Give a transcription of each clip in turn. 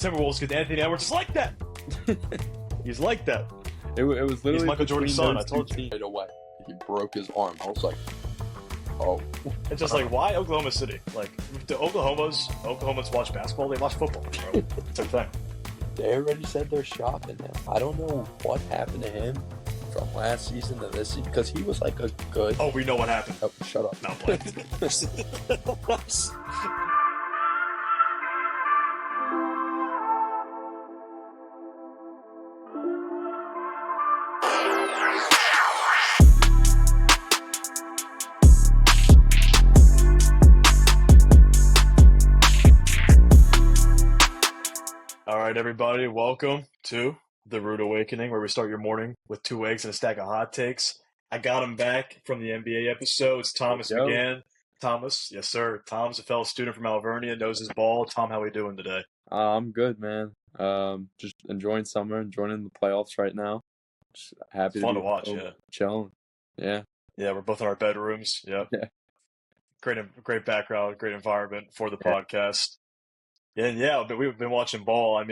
Timberwolves get Anthony Edwards. It's like that. He's like that. It was literally He's Michael Jordan's son. I told you. Right away. He broke his arm. I was like, oh. It's just like, why Oklahoma City? Like, the Oklahomans watch basketball. They watch football, bro. It's their thing. They already said they're shopping him. I don't know what happened to him from last season to this season because he was like a good. Oh, we know what happened. Oh, shut up. No, I'm playing. All right, everybody, welcome to the Rude Awakening, where we start your morning with 2 eggs and a stack of hot takes. I got him back from the NBA episode. It's Thomas McGann. Thomas, yes, sir. Tom's a fellow student from Alvernia, knows his ball. Tom, how are we doing today? I'm good, man. Just enjoying summer, enjoying the playoffs right now. Just happy Fun to to watch, yeah. Chilling. Yeah. Yeah, we're both in our bedrooms. Yep. Yeah. Great background, great environment for the podcast. And yeah, but we've been watching ball. I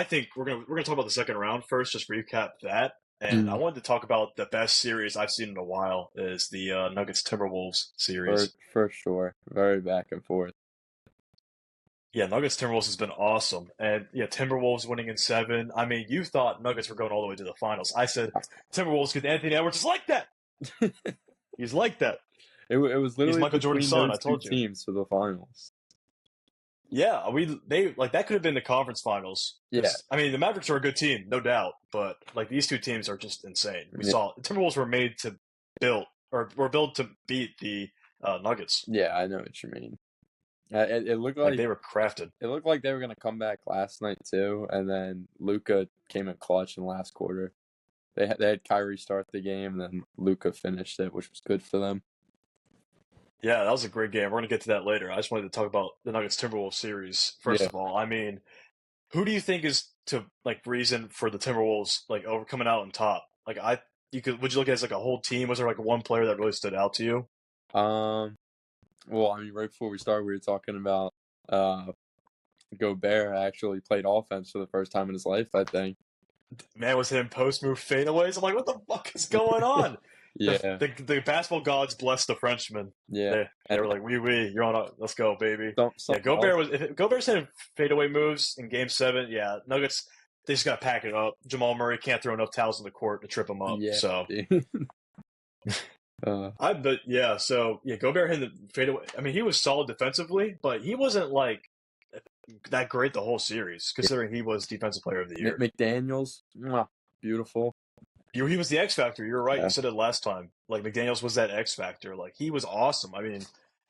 think we're gonna talk about the second round first, just recap that. And I wanted to talk about the best series I've seen in a while is the Nuggets Timberwolves series. For sure. Very back and forth. Yeah, Nuggets Timberwolves has been awesome. And yeah, Timberwolves winning in 7. I mean, you thought Nuggets were going all the way to the finals. I said Timberwolves get Anthony Edwards. It's like that. He's like that. It was literally Michael Jordan's between son, those I told two you. teams to the finals. Yeah, that could have been the conference finals. Yeah. I mean, the Mavericks are a good team, no doubt, but like these two teams are just insane. We saw the Timberwolves were built to beat the Nuggets. Yeah, I know what you mean. It looked like they were crafted. It looked like they were gonna come back last night too, and then Luka came in clutch in the last quarter. They had Kyrie start the game, and then Luka finished it, which was good for them. Yeah, that was a great game. We're going to get to that later. I just wanted to talk about the Nuggets-Timberwolves series, first of all. I mean, who do you think is reason for the Timberwolves coming out on top? Would you look at it as like a whole team? Was there one player that really stood out to you? Well, I mean, right before we started, we were talking about Gobert actually played offense for the first time in his life, I think. Man was hitting post-move fadeaways. I'm like, what the fuck is going on? Yeah. The basketball gods blessed the Frenchman. Yeah. They were like, you're on let's go, baby. Yeah, Gobert's hitting fadeaway moves in Game 7. Yeah, Nuggets, they just got to pack it up. Jamal Murray can't throw enough towels on the court to trip him up. Yeah. So. Gobert hit the fadeaway. I mean, he was solid defensively, but he wasn't that great the whole series, considering he was Defensive Player of the Year. McDaniels, beautiful. He was the X Factor. You're right. Yeah. You said it last time. McDaniels was that X Factor. He was awesome. I mean,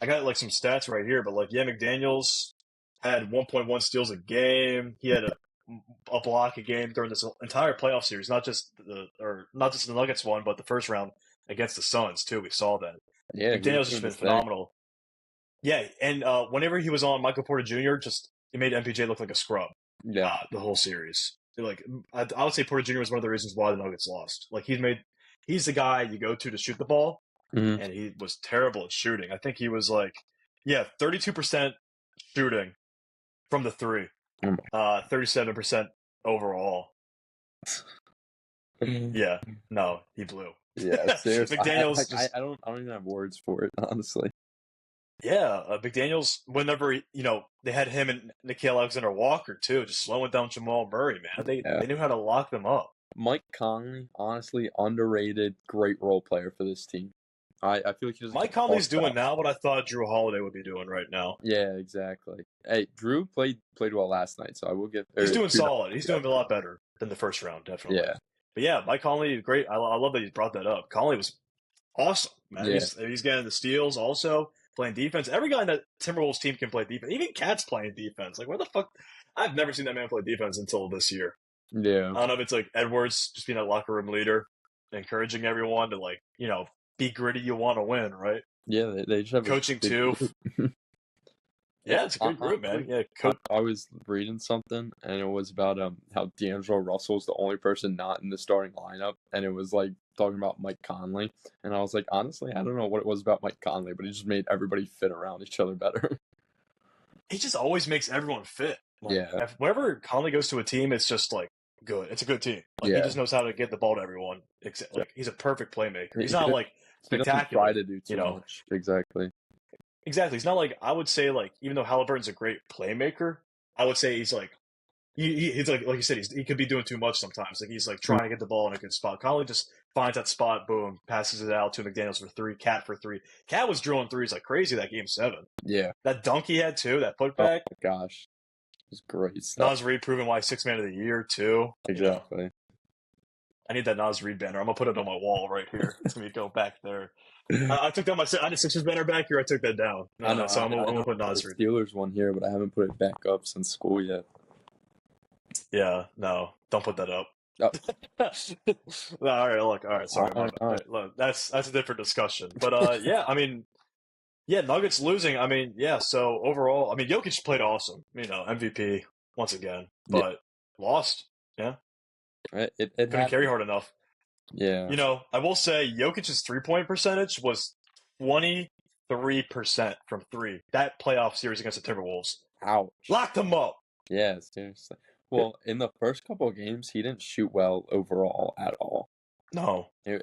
I got some stats right here, but McDaniels had 1.1 steals a game. He had a block a game during this entire playoff series, not just the Nuggets one, but the first round against the Suns too. We saw that. Yeah, McDaniels has been phenomenal. Yeah, and whenever he was on, Michael Porter Jr. It made MPJ look like a scrub. Yeah, the whole series. I would say Porter Jr. was one of the reasons why the Nuggets lost. He's the guy you go to shoot the ball, and he was terrible at shooting. I think he was 32% shooting from the three, 37% overall. Yeah, no, he blew. Yeah, seriously. McDaniels. I don't even have words for it, honestly. Yeah, McDaniels, whenever, they had him and Nickeil Alexander-Walker, too, just slowing down Jamal Murray, man. They knew how to lock them up. Mike Conley, honestly, underrated, great role player for this team. I feel like he doesn't. Mike Conley's doing now what I thought Drew Holiday would be doing right now. Yeah, exactly. Hey, Drew played well last night, so I will give. He's doing solid. He's doing a lot better than the first round, definitely. Yeah. But yeah, Mike Conley, great. I love that you brought that up. Conley was awesome, man. Yeah. He's getting the steals also. Playing defense. Every guy in that Timberwolves team can play defense. Even Cat's playing defense. Where the fuck? I've never seen that man play defense until this year. Yeah. I don't know if it's Edwards just being a locker room leader, encouraging everyone to be gritty. You want to win, right? Yeah, they just have coaching too. Yeah, it's a good group, man. Yeah, I was reading something, and it was about how D'Angelo Russell's the only person not in the starting lineup, and it was talking about Mike Conley, and I was like, honestly, I don't know what it was about Mike Conley, but he just made everybody fit around each other better. he just always makes everyone fit. Like, Yeah. whenever Conley goes to a team, it's just like good. It's a good team. Like he Yeah. just knows how to get the ball to everyone. Like he's a perfect playmaker. He's He not does- like He doesn't spectacular. try to do too much. Exactly. Exactly. He's not like I would say like even though Halliburton's a great playmaker, I would say he's like he's like you said he could be doing too much sometimes. Like he's like trying to get the ball in a good spot. Conley just finds that spot, boom, passes it out to McDaniels for 3, Cat for 3. Cat was drilling threes like crazy that game 7. Yeah. That dunk he had too, that Oh putback. my gosh. It was great stuff. Nas Reed proving why 6th man of the year too. Exactly. I need that Nas Reed banner. I'm gonna put it on my wall right here. It's gonna go back there. I took down I did Sixers banner back here. I took that down. I know. So I'm I gonna put Nas the Reed. Steelers one here, but I haven't put it back up since school yet. Yeah, no, don't put that up. Oh. No, all right, look, all right, sorry, All right. look, that's a different discussion. But yeah, I mean, yeah, Nuggets losing. I mean, yeah. So overall, I mean, Jokic played awesome. MVP once again, but lost. Yeah, It couldn't carry hard enough. Yeah. I will say Jokic's 3-point percentage was 23% from 3. That playoff series against the Timberwolves Ouch. locked them up. Yeah, seriously. Well, in the first couple of games, he didn't shoot well overall at all. No, He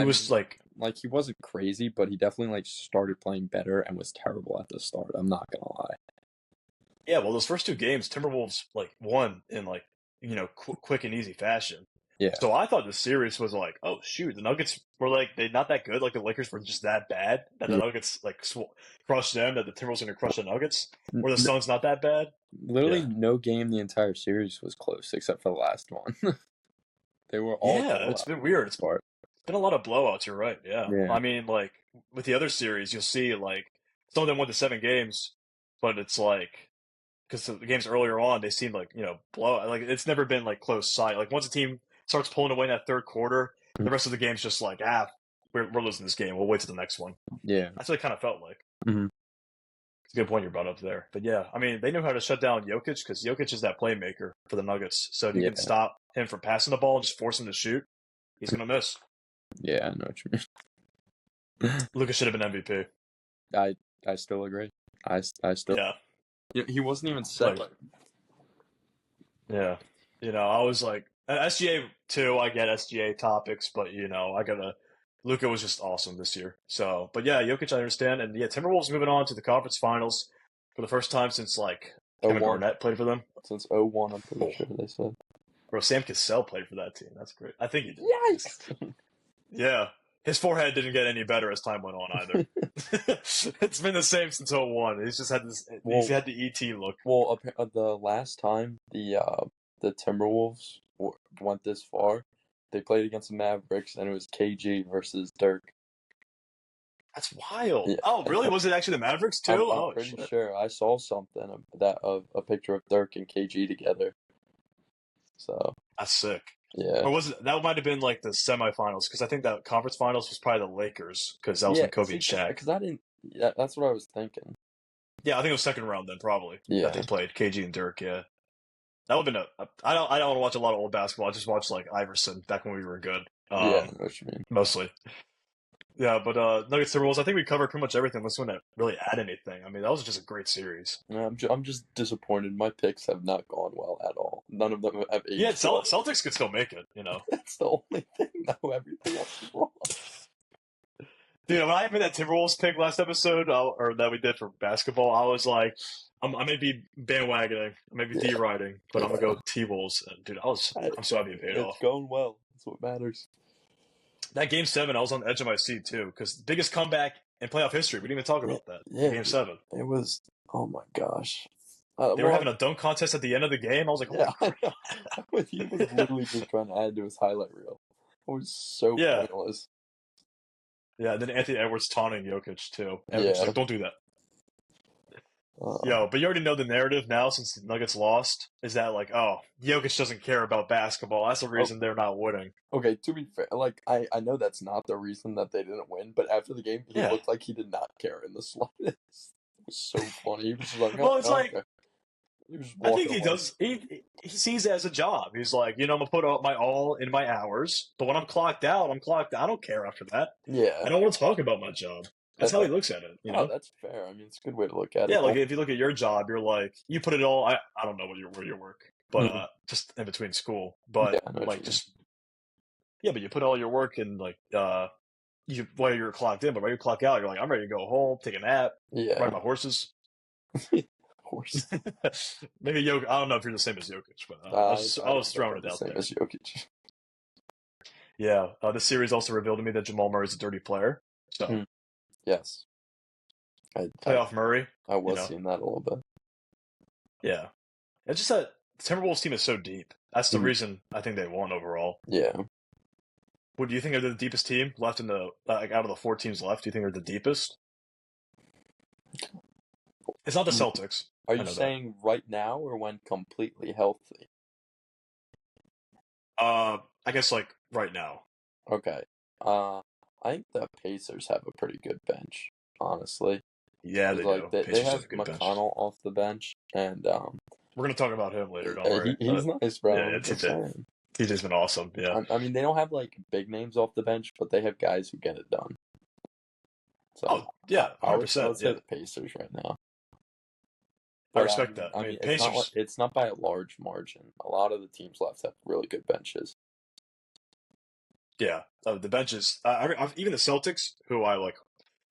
was like he wasn't crazy, but he definitely started playing better and was terrible at the start. I'm not gonna lie. Yeah, well, those first 2 games, Timberwolves won in quick and easy fashion. Yeah. So I thought the series was like, oh shoot, the Nuggets were they not that good. Like the Lakers were just that bad that the Nuggets crushed them. That the Timberwolves were gonna crush the Nuggets. Or the Suns not that bad. Literally, no game the entire series was close except for the last one. They were all. Yeah, it's been weird. It's been a lot of blowouts. You're right. Yeah. Yeah. I mean, with the other series, you'll see some of them went to 7 games, but it's because the games earlier on they seemed blowout. It's never been close side. Once a team starts pulling away in that third quarter, the rest of the game's just we're losing this game. We'll wait till the next one. Yeah. That's what it kind of felt like. Mm-hmm. It's a good point you brought up there. But yeah, I mean, they knew how to shut down Jokic because Jokic is that playmaker for the Nuggets. So if you can stop him from passing the ball and just force him to shoot, he's going to miss. Yeah, I know what you mean. Lucas should have been MVP. I still agree. I still. Yeah. He wasn't even set. Yeah. I was SGA too. I get SGA topics, but Luka was just awesome this year. So, but yeah, Jokic I understand, and yeah, Timberwolves moving on to the conference finals for the first time since Kevin Garnett played for them. Since 2001, I'm pretty sure they said. Bro, Sam Cassell played for that team. That's great. I think he did. Yikes! Yeah. His forehead didn't get any better as time went on either. It's been the same since 2001. He's just had he's had the ET look. Well, the last time the Timberwolves went this far, they played against the Mavericks, and it was KG versus Dirk. That's wild. Yeah. Oh, really? Was it actually the Mavericks too? I'm pretty sure. I saw something of a picture of Dirk and KG together. So that's sick. Yeah. Or was it that might have been the semifinals? Because I think that conference finals was probably the Lakers because that was when Kobe and Shaq. Because I didn't. Yeah, that's what I was thinking. Yeah, I think it was second round then probably. Yeah. That they played KG and Dirk. Yeah. That would have been I don't want to watch a lot of old basketball. I just watch Iverson back when we were good. Yeah, I know what you mean. Mostly. Yeah, but Nuggets Timberwolves, I think we covered pretty much everything. Let's not really add anything. I mean, that was just a great series. Yeah, I'm just disappointed. My picks have not gone well at all. None of them have aged. Yeah, Celtics could still make it. That's the only thing. No, everything else is wrong. Dude, when I made that Timberwolves pick last episode, or that we did for basketball, I was like, I may be bandwagoning, I may be deriding, but I'm gonna go T-Wolves. Dude, I'm so happy it paid off. It's going well. That's what matters. That Game 7, I was on the edge of my seat, too, because the biggest comeback in playoff history. We didn't even talk about that. Yeah, Game 7. It was, oh my gosh. They were having a dunk contest at the end of the game. I was like, yeah, he was literally just trying to add to his highlight reel. It was so pointless. Yeah, then Anthony Edwards taunting Jokic, too. And Yeah. like, don't do that. But you already know the narrative now since the Nuggets lost is that Jokic doesn't care about basketball. That's the reason they're not winning. Okay, to be fair, I know that's not the reason that they didn't win, but after the game, he looked like he did not care in the slightest. It was so funny. He was just like, well, it's okay. I think he does. He sees it as a job. He's like, I'm gonna put out my all in my hours, but when I'm clocked out, I'm clocked out. I don't care after that. Yeah, I don't want to talk about my job. That's how he looks at it, you Oh, know? that's fair. I mean, it's a good way to look at Yeah, it. like if you look at your job, you're like you put it all. I don't know where you work, but Mhm. just in between school. Yeah, But I know what like you mean. just yeah, but you put all your work in like you while you're clocked in, but when you clock out, you're like I'm ready to go home, take a nap, Yeah, ride my horses. of course. Maybe Jokic. I don't know if you're the same as Jokic, but I I was don't think throwing I'm it the out same there. as Jokic. Yeah, this series also revealed to me that Jamal Murray is a dirty player. So Hmm. Yes, playoff Murray, I you was know, seeing that a little bit. yeah. It's just that the Timberwolves team is so deep. That's the Mhm. reason I think they won overall. Yeah. What do you think are the deepest team left in the like out of the 4 teams left? Do you think they're the deepest? It's not the Celtics. Are I you know that. saying right now or when completely healthy? I guess like right now. Okay. I think the Pacers have a pretty good bench, honestly. Yeah, 'Cause, they like do. they Pacers have have a good bench. McConnell off the bench, and We're gonna talk about him later. Don't worry. he's nice, bro. Yeah, I'm just saying. TJ's been awesome. Yeah. I mean, they don't have like big names off the bench, but they have guys who get it done. So Oh yeah, I would 100%. say Yeah, the Pacers right now. I But respect that. I mean, it's not Pacers. it's not by a large margin. A lot of the teams left have really good benches. Yeah, the benches. Even the Celtics, who I like,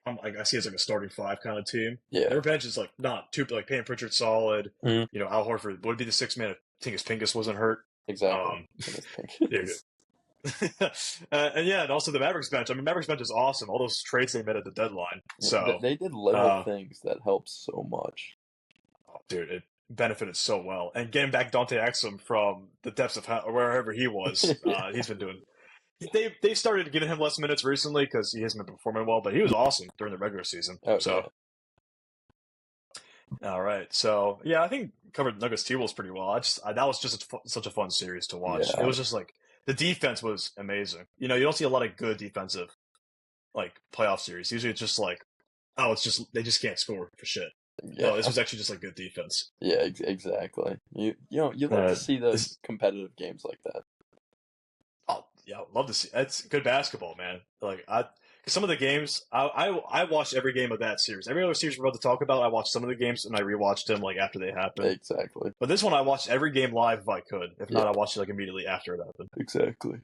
I see as like a starting 5 kind of team. Yeah. Their bench is like not too like Payne Pritchard solid. Mhm. You know, Al Horford would be the 6th man if Pingus wasn't hurt. Exactly. Yeah, and yeah, and also the Mavericks bench. I mean, Mavericks bench is awesome. All those trades they made at the deadline. So, they did little things that helped so much. dude, it benefited so well. And getting back Dante Exum from the depths of wherever he was, he's been doing. They started giving him less minutes recently because he hasn't been performing well, but he was awesome during the regular season. Oh, so, all right. So, yeah, I think covered Nuggets T-Wolves pretty well. That was just such a fun series to watch. Yeah. It was just like the defense was amazing. You know, you don't see a lot of good defensive like playoff series. Usually it's just like, oh, it's just they just can't score for shit. Yeah. No, this was actually just like good defense. Yeah, exactly. You love to see those competitive games like that. Oh yeah, I'd love to see. It's good basketball, man. Like some of the games, I watched every game of that series. Every other series we're about to talk about, I watched some of the games and I rewatched them like after they happened. Exactly. But this one, I watched every game live if I could. If not, I watched it like immediately after it happened. Exactly.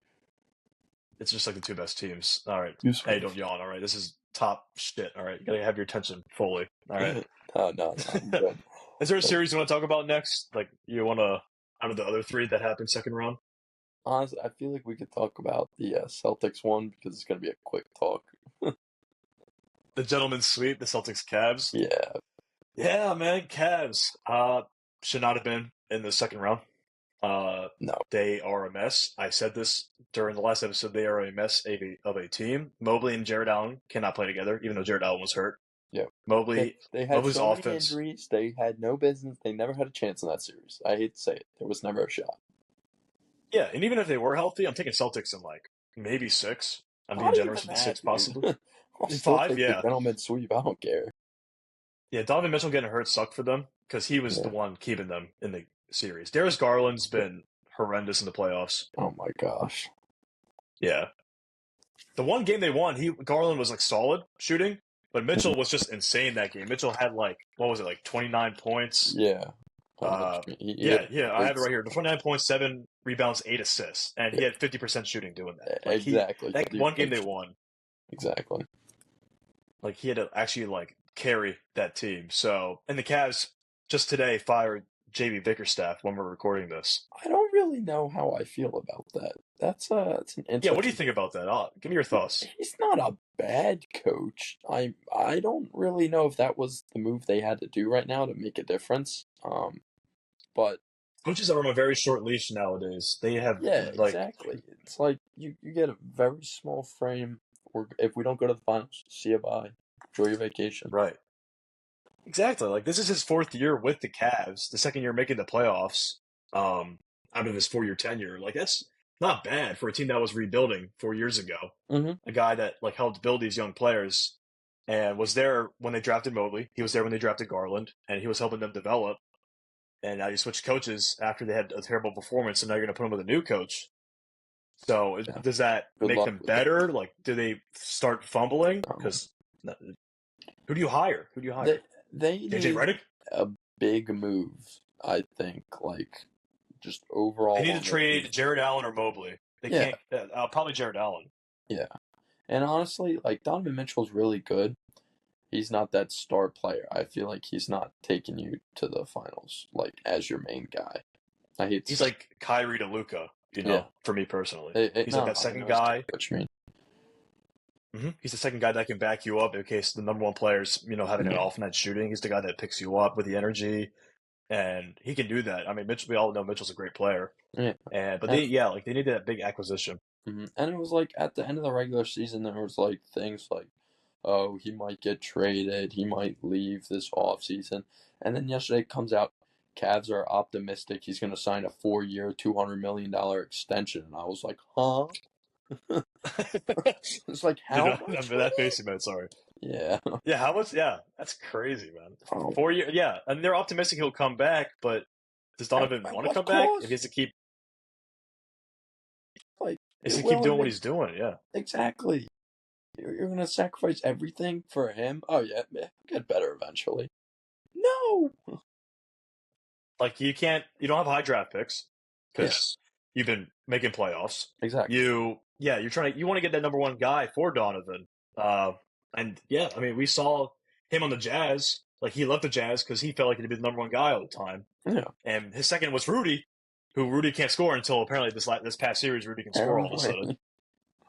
It's just like the 2 best teams. All right. Useful. Hey, don't yawn. All right. This is top shit. All right. You gotta have your attention fully. All right. No, I'm good. Is there a series you want to talk about next? Like you want to out of the other 3 that happened second round? Honestly, I feel like we could talk about the Celtics one because it's going to be a quick talk. The gentleman's sweep, the Celtics Cavs. Yeah. Yeah, man, Cavs. Should not have been in the second round. No. They are a mess. I said this during the last episode. They are a mess of a team. Mobley and Jared Allen cannot play together, even though Jared Allen was hurt. Yeah. Mobley. They had Mobley's so many offense. injuries. They had no business. They never had a chance in that series. I hate to say it. There was never a shot. Yeah, and even if they were healthy, I'm taking Celtics in like maybe 6. I'm being generous with the 6 possibly. I'll still 5, take yeah. the gentleman's sweep. I don't care. Yeah, Donovan Mitchell getting hurt sucked for them because he was the one keeping them in the series. Darius Garland's been horrendous in the playoffs. Oh my gosh. Yeah. The one game they won, Garland was like solid shooting, but Mitchell was just insane that game. Mitchell had like, what was it, like 29 points? Yeah. I have it right here. 29 points, 7 rebounds, 8 assists, and he had 50% shooting doing that. Like exactly. That one game they won. Exactly. Like he had to actually like carry that team. So, and the Cavs just today fired JB Bickerstaff when we're recording this. I don't really know how I feel about that. That's an interesting. Yeah, what do you think about that? Give me your thoughts. He's not a bad coach. I don't really know if that was the move they had to do right now to make a difference. But coaches are on a very short leash nowadays. They have exactly. It's like you get a very small frame. Or if we don't go to the finals, see you bye. Enjoy your vacation. Right. Exactly. Like this is his 4th year with the Cavs. The 2nd year making the playoffs. Out of his 4-year tenure, like that's not bad for a team that was rebuilding 4 years ago. Mm-hmm. A guy that like helped build these young players and was there when they drafted Mobley. He was there when they drafted Garland, and he was helping them develop. And now you switch coaches after they had a terrible performance, and now you're going to put him with a new coach. So does that make them better? Like, do they start fumbling? Because Who do you hire? Who do you They hire? they JJ need Redick? a big move, I think, like just They overall need to on their trade team. Jared Allen or Mobley. They Yeah, can't. Probably Jared Allen. yeah. And honestly, like Donovan Mitchell's really good. He's not that star player. I feel like he's not taking you to the finals like as your main guy. I hate to He's say, like Kyrie to Luca. yeah. For me personally, he's like No, that I second know guy. exactly what you mean. He's the second guy that can back you up in case the number one player's having an Yeah, off night shooting. He's the guy that picks you up with the energy, and he can do that. I mean, Mitchell. We all know Mitchell's a great player, yeah. but And, they need that big acquisition. and it was like at the end of the regular season, there was like things like, oh, he might get traded, he might leave this offseason. And then yesterday it comes out, Cavs are optimistic he's going to sign a 4-year, $200 million extension. And I was like, huh? It's like, how much That money? face you made. Sorry. Yeah. Yeah, how much? Yeah, that's crazy, man. Oh, 4 year. Yeah, and they're optimistic he'll come back, but does Donovan at want to what come back if cost? he has to keep? Like, Is you're he keep willing doing what to. he's doing? Yeah. Exactly. You're going to sacrifice everything for him? Oh, yeah, man, get better eventually. No! Like you can't, you don't have high draft picks Yeah, because you've been making playoffs. exactly. You're trying to, you want to get that number one guy for Donovan. And yeah, I mean, we saw him on the Jazz. Like he left the Jazz because he felt like he'd be the number one guy all the time. Yeah. And his second was Rudy, who Rudy can't score until apparently this past series Rudy can score all of a sudden.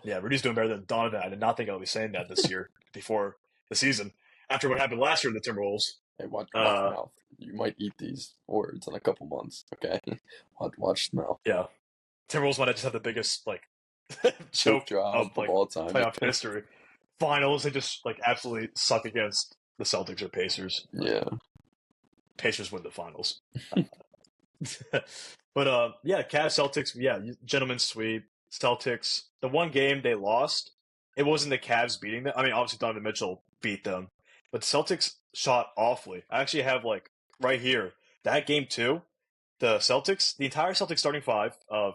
Yeah, Rudy's doing better than Donovan. I did not think I would be saying that this year before the season. After what happened last year in the Timberwolves. Hey, watch Uh, mouth. You might eat these words in a couple months, okay? watch mouth. yeah. Timberwolves might just have the biggest like Choke choke job of of like all time. playoff history. Finals, they just like absolutely suck against the Celtics or Pacers. Yeah. Pacers win the finals. But yeah, Cavs Celtics, yeah, gentlemen's sweep. Celtics, the one game they lost, it wasn't the Cavs beating them. I mean, obviously Donovan Mitchell beat them, but the Celtics shot awfully. I actually have like right here that game too. The Celtics, the entire Celtics starting five of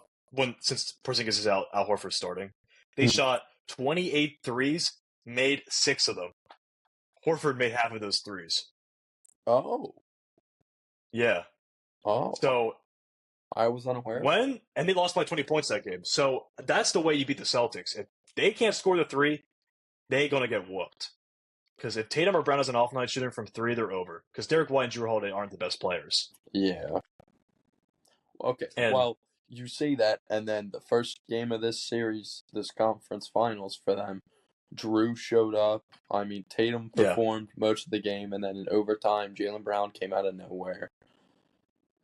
since Porzingis is out, Al Horford's starting. They shot 28 threes, made 6 of them. Horford made half of those threes. Oh. Yeah. Oh. So I was unaware. and they lost by 20 points that game. So that's the way you beat the Celtics. If they can't score the three, they're gonna get whooped. Because if Tatum or Brown has an off night shooting from three, they're over. Because Derek White and Drew Holiday aren't the best players. Yeah. Okay. And well, you say that, and then the first game of this series, this conference finals for them, Drew showed up. I mean, Tatum performed most of the game, and then in overtime, Jaylen Brown came out of nowhere.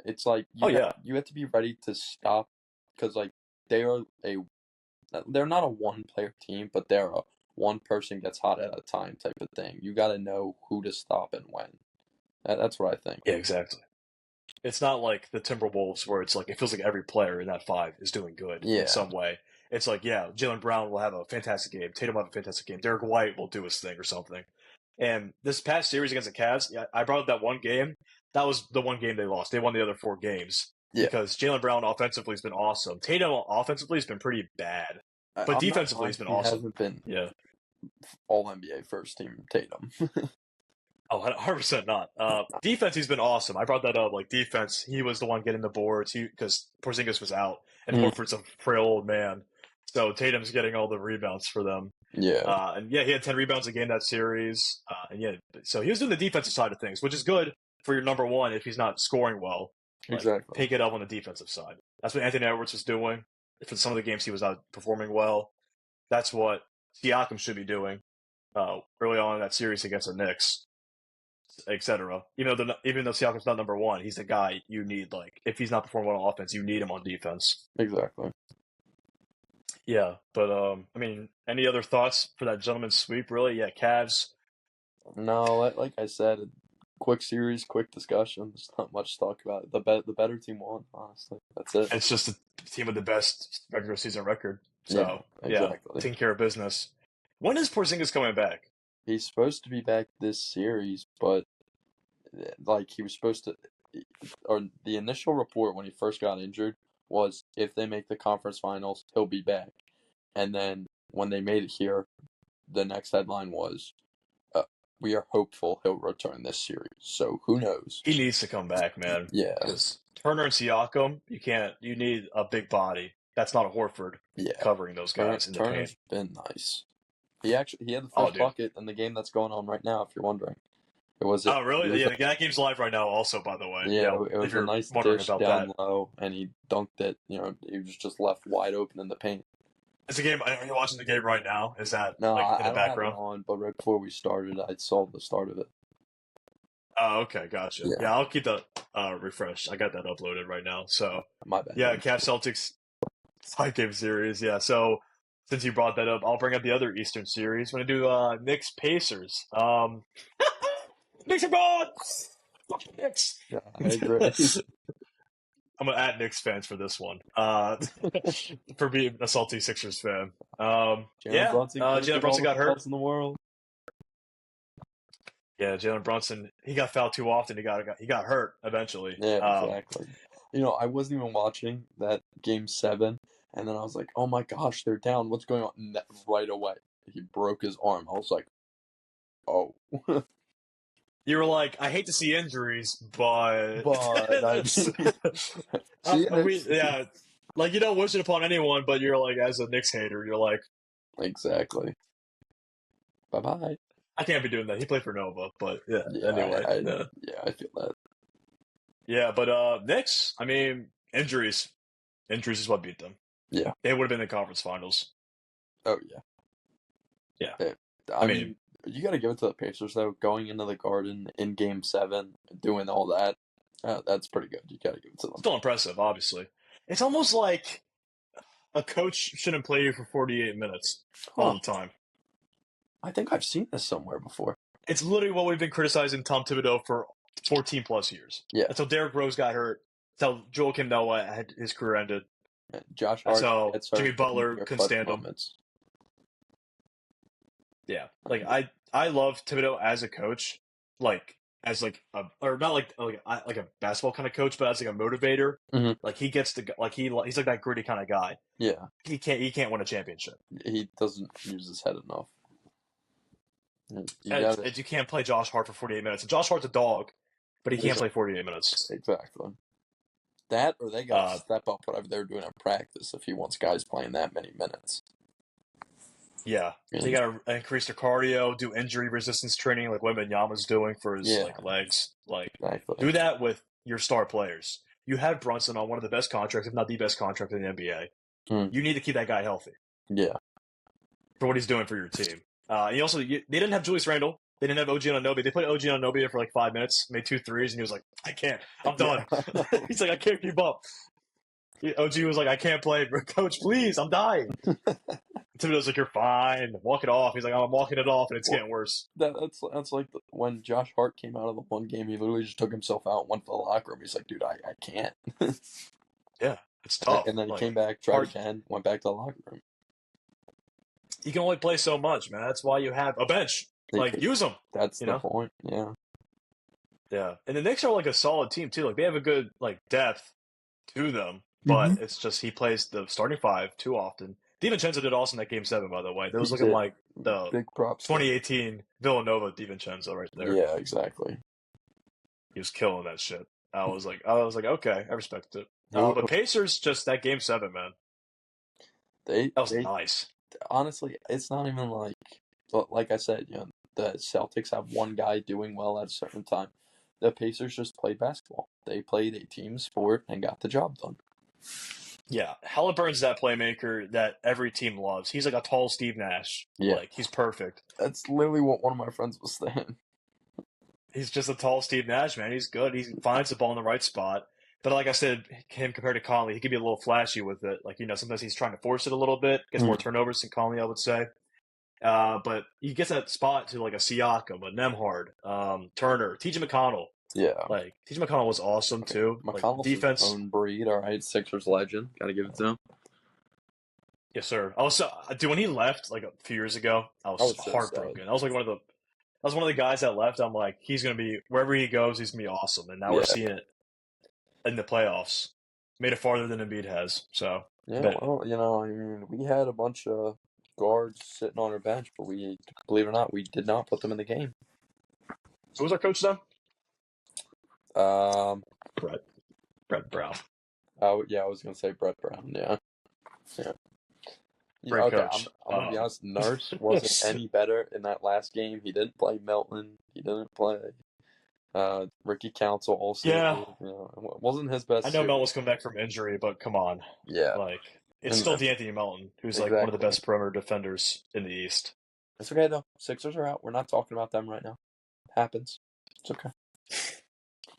It's like you have to be ready to stop because like they're not a one player team, but they're a one person gets hot at a time type of thing. You got to know who to stop and when. That's what I think. Yeah, exactly. It's not like the Timberwolves where it's like it feels like every player in that five is doing good in some way. It's like, yeah, Jaylen Brown will have a fantastic game. Tatum will have a fantastic game. Derek White will do his thing or something. And this past series against the Cavs, I brought up that one game. That was the one game they lost. They won the other 4 games because Jaylen Brown offensively has been awesome. Tatum offensively has been pretty bad, but defensively he's been awesome. Hasn't been Yeah. All NBA first team Tatum. Oh, 100% not. Defense, he's been awesome. I brought that up. Like defense, he was the one getting the boards. Because Porzingis was out, and Horford's a frail old man, so Tatum's getting all the rebounds for them. Yeah. And yeah, he had 10 rebounds a game that series. And yeah, so he was doing the defensive side of things, which is good for your number one if he's not scoring well. Like, exactly. Pick it up on the defensive side. That's what Anthony Edwards was doing. For some of the games he was not performing well. That's what Siakam should be doing early on in that series against the Knicks, etc. Even though Siakam's not number one, he's the guy you need. Like if he's not performing well on offense, you need him on defense. Exactly. Yeah, but I mean, any other thoughts for that gentleman's sweep? Really? Yeah, Cavs. No, like I said, quick series, quick discussion. There's not much to talk about. The better team won. Honestly, that's it. It's just a team with the best regular season record. So exactly. Taking care of business. When is Porzingis coming back? He's supposed to be back this series, but like he was supposed to, or the initial report when he first got injured was if they make the conference finals, he'll be back. And then when they made it here, the next headline was we are hopeful he'll return this series. So who knows? He needs to come back, man. Yeah. Because Turner and Siakam, you need a big body. That's not a Horford covering those guys in the Turner's paint. been nice. He had the first bucket in the game that's going on right now, if you're wondering. Oh, really? Yeah, that game's live right now also, by the way. Yeah, it was a nice dish down low, and he dunked it. He was just left wide open in the paint. Are you watching the game right now? Is that in the background? Have it on, but right before we started, I saw the start of it. Oh, okay, gotcha. Yeah, I'll keep that refreshed. I got that uploaded right now. So my bad. Yeah, Cavs Celtics 5-game series. Yeah, so since you brought that up, I'll bring up the other Eastern series. I'm gonna do Knicks Pacers. Knicks are gone. Fucking Knicks. Yeah, I agree. I'm gonna at Knicks fans for this one. For being a salty Sixers fan. Jalen Brunson got hurt in the world. Yeah, Jalen Brunson. He got fouled too often. He got hurt eventually. Yeah, exactly. I wasn't even watching that game 7, and then I was like, "Oh my gosh, they're down. What's going on?" And right away, he broke his arm. I was like, "Oh." You were like, I hate to see injuries, but yeah, like you don't wish it upon anyone, but you're like, as a Knicks hater, you're like, exactly. Bye. I can't be doing that. He played for Nova, but anyway. I feel that. Yeah, but Knicks, I mean, injuries. Injuries is what beat them. Yeah. They would have been in the conference finals. Oh, yeah. Yeah. I mean, you got to give it to the Pacers, though. Going into the Garden in Game 7, doing all that, that's pretty good. You got to give it to them. Still impressive, obviously. It's almost like a coach shouldn't play you for 48 minutes all the time. I think I've seen this somewhere before. It's literally what we've been criticizing Tom Thibodeau for 14-plus years. Yeah. Until Derrick Rose got hurt. Until Joel Kim Noah had his career ended. And Josh Hart. So Jimmy Butler couldn't stand him. Yeah. Like, I love Thibodeau as a coach. As or not like a basketball kind of coach, but as like a motivator. Mm-hmm. Like he gets he's like that gritty kind of guy. Yeah. He can't win a championship. He doesn't use his head enough. You can't play Josh Hart for 48 minutes. And Josh Hart's a dog, but he can't play 48 minutes. Exactly. That or they got to step up whatever they're doing in practice if he wants guys playing that many minutes. Yeah. They got to increase their cardio, do injury resistance training like what Wembanyama's doing for his legs. Exactly. Do that with your star players. You have Brunson on one of the best contracts, if not the best contract in the NBA. You need to keep that guy healthy. Yeah. For what he's doing for your team. They didn't have Julius Randle. They didn't have OG Anunoby. They put OG Anunoby for like 5 minutes, made 2 threes, and he was like, I can't. I'm done. He's like, I can't keep up. OG was like, I can't play. Coach, please, I'm dying. Thibodeau's like, you're fine. Walk it off. He's like, I'm walking it off, and it's getting worse. That's like when Josh Hart came out of the one game, he literally just took himself out, went to the locker room. He's like, dude, I can't. Yeah, it's tough. And then he came back, tried again, went back to the locker room. You can only play so much, man. That's why you have a bench. Use them. That's the point. Yeah. Yeah, and the Knicks are like a solid team too. Like they have a good depth to them, but it's just he plays the starting 5 too often. DiVincenzo did awesome in that Game 7, by the way. That was looking like the big props 2018 Villanova DiVincenzo right there. Yeah, exactly. He was killing that shit. I was like, okay, I respect it. But Pacers, just that Game 7, man. That was nice. Honestly, it's not even like I said, the Celtics have one guy doing well at a certain time. The Pacers just played basketball. They played a team sport and got the job done. Yeah, Halliburton's that playmaker that every team loves. He's like a tall Steve Nash. Yeah. He's perfect. That's literally what one of my friends was saying. He's just a tall Steve Nash, man. He's good. He finds the ball in the right spot. But like I said, him compared to Conley, he could be a little flashy with it. Sometimes he's trying to force it a little bit. Gets more turnovers than Conley, I would say. But he gets that spot to like a Siakam, a Nembhard, Turner, T.J. McConnell. Yeah. T.J. McConnell was awesome, too. McConnell's defense. his own breed, all right. Sixers legend. Got to give it to him. Yes, sir. When he left a few years ago, I was heartbroken. I was one of the guys that left. I'm like, he's going to be, wherever he goes, he's going to be awesome. And now we're seeing it in the playoffs. Made it farther than Embiid has. So, yeah, we had a bunch of guards sitting on our bench, but believe it or not, we did not put them in the game. So who's our coach then? Um. Brett Brown. Oh yeah, I was gonna say Brett Brown. Yeah. Yeah. Great Okay, coach. I'm gonna be honest. Nurse wasn't any better in that last game. He didn't play Melton. He didn't play Ricky Council also. Yeah. It wasn't his best. I know Melton was coming back from injury, but come on. Yeah. Like, it's still DeAnthony Melton, who's like one of the Exactly. best perimeter defenders in the East. It's okay though. Sixers are out. We're not talking about them right now. Happens. It's okay.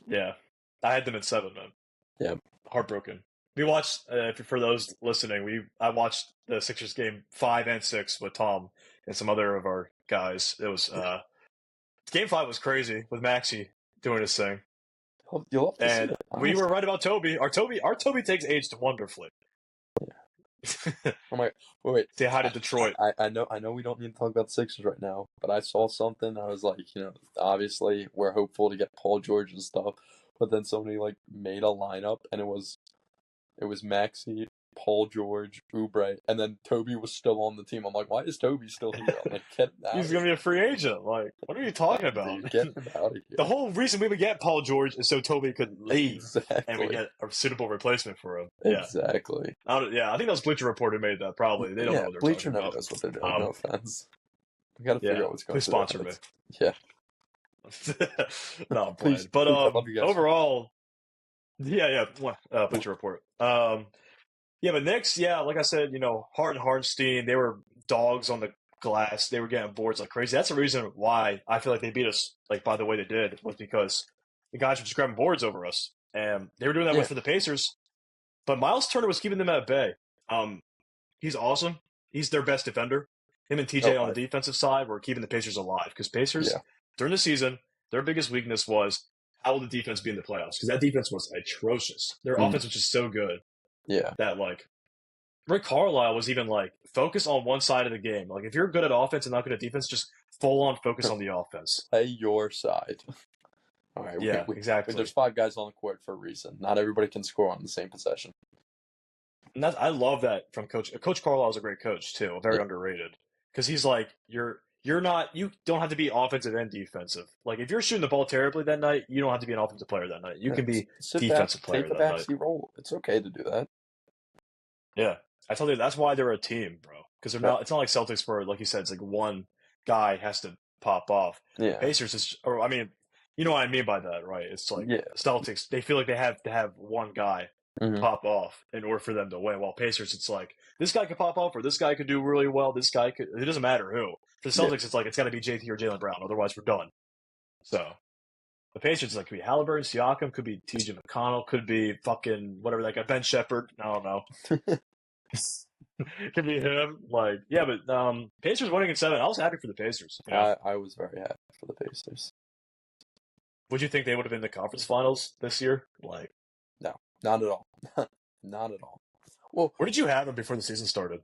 Yeah. I had them in 7, man. Yeah. Heartbroken. We watched, for those listening, I watched the Sixers game 5 and 6 with Tom and some other of our guys. It was, game 5 was crazy with Maxey doing his thing. You'll love to see And it, we were right about Toby. Our Toby takes aged wonderfully. Yeah. I'm like, wait. Say hi to Detroit. I know we don't need to talk about the Sixers right now, but I saw something. I was like, obviously we're hopeful to get Paul George and stuff, but then somebody like made a lineup and it was Maxey, Paul George, Oubre, and then Toby was still on the team. I'm like, why is Toby still here? I'm like, get him out. He's going to be a free agent. Like, what are you talking about? Dude, get him out of here. The whole reason we would get Paul George is so Toby could leave. Exactly. And we get a suitable replacement for him. Exactly. Yeah, I think that was Bleacher Report who made that, probably. They don't know what they're Bleacher talking never about. knows what they're doing. No offense. We got to figure out what's going on. Please sponsor me. Yeah. No, I'm Please, playing. But I love you guys. overall, Bleacher Report. But Knicks, like I said, Hart and Hartenstein, they were dogs on the glass. They were getting boards like crazy. That's the reason why I feel like they beat us, like, by the way they did, was because the guys were just grabbing boards over us. And they were doing that for the Pacers. But Miles Turner was keeping them at bay. He's awesome. He's their best defender. Him and TJ on the defensive side were keeping the Pacers alive. Because Pacers, during the season, their biggest weakness was how will the defense be in the playoffs? Because that defense was atrocious. Their offense was just so good. Yeah. That, like, Rick Carlisle was even like, focus on one side of the game. Like, if you're good at offense and not good at defense, just full on focus on the offense. Play your side. All right. Yeah, exactly. There's 5 guys on the court for a reason. Not everybody can score on the same possession. And I love that from Coach Carlisle is a great coach too, very underrated. Because he's like, you don't have to be offensive and defensive. Like, if you're shooting the ball terribly that night, you don't have to be an offensive player that night. You can be defensive player that night. Take a backseat role. It's okay to do that. Yeah. I tell you, that's why they're a team, bro. Because it's not like Celtics where, like you said, it's like one guy has to pop off. Yeah. Pacers you know what I mean by that, right? It's like Celtics, they feel like they have to have one guy pop off in order for them to win. While Pacers, it's like, this guy could pop off or this guy could do really well. This guy could, it doesn't matter who. For the Celtics, it's like, it's got to be JT or Jaylen Brown. Otherwise, we're done. So, the Pacers, like, could be Halliburton, Siakam, could be TJ McConnell, could be fucking whatever that guy, Ben Shepherd. I don't know. Could be him. Like, but Pacers winning in 7. I was happy for the Pacers. I was very happy for the Pacers. Would you think they would have been in the conference finals this year? Like, no, not at all. Not at all. Well, where did you have them before the season started?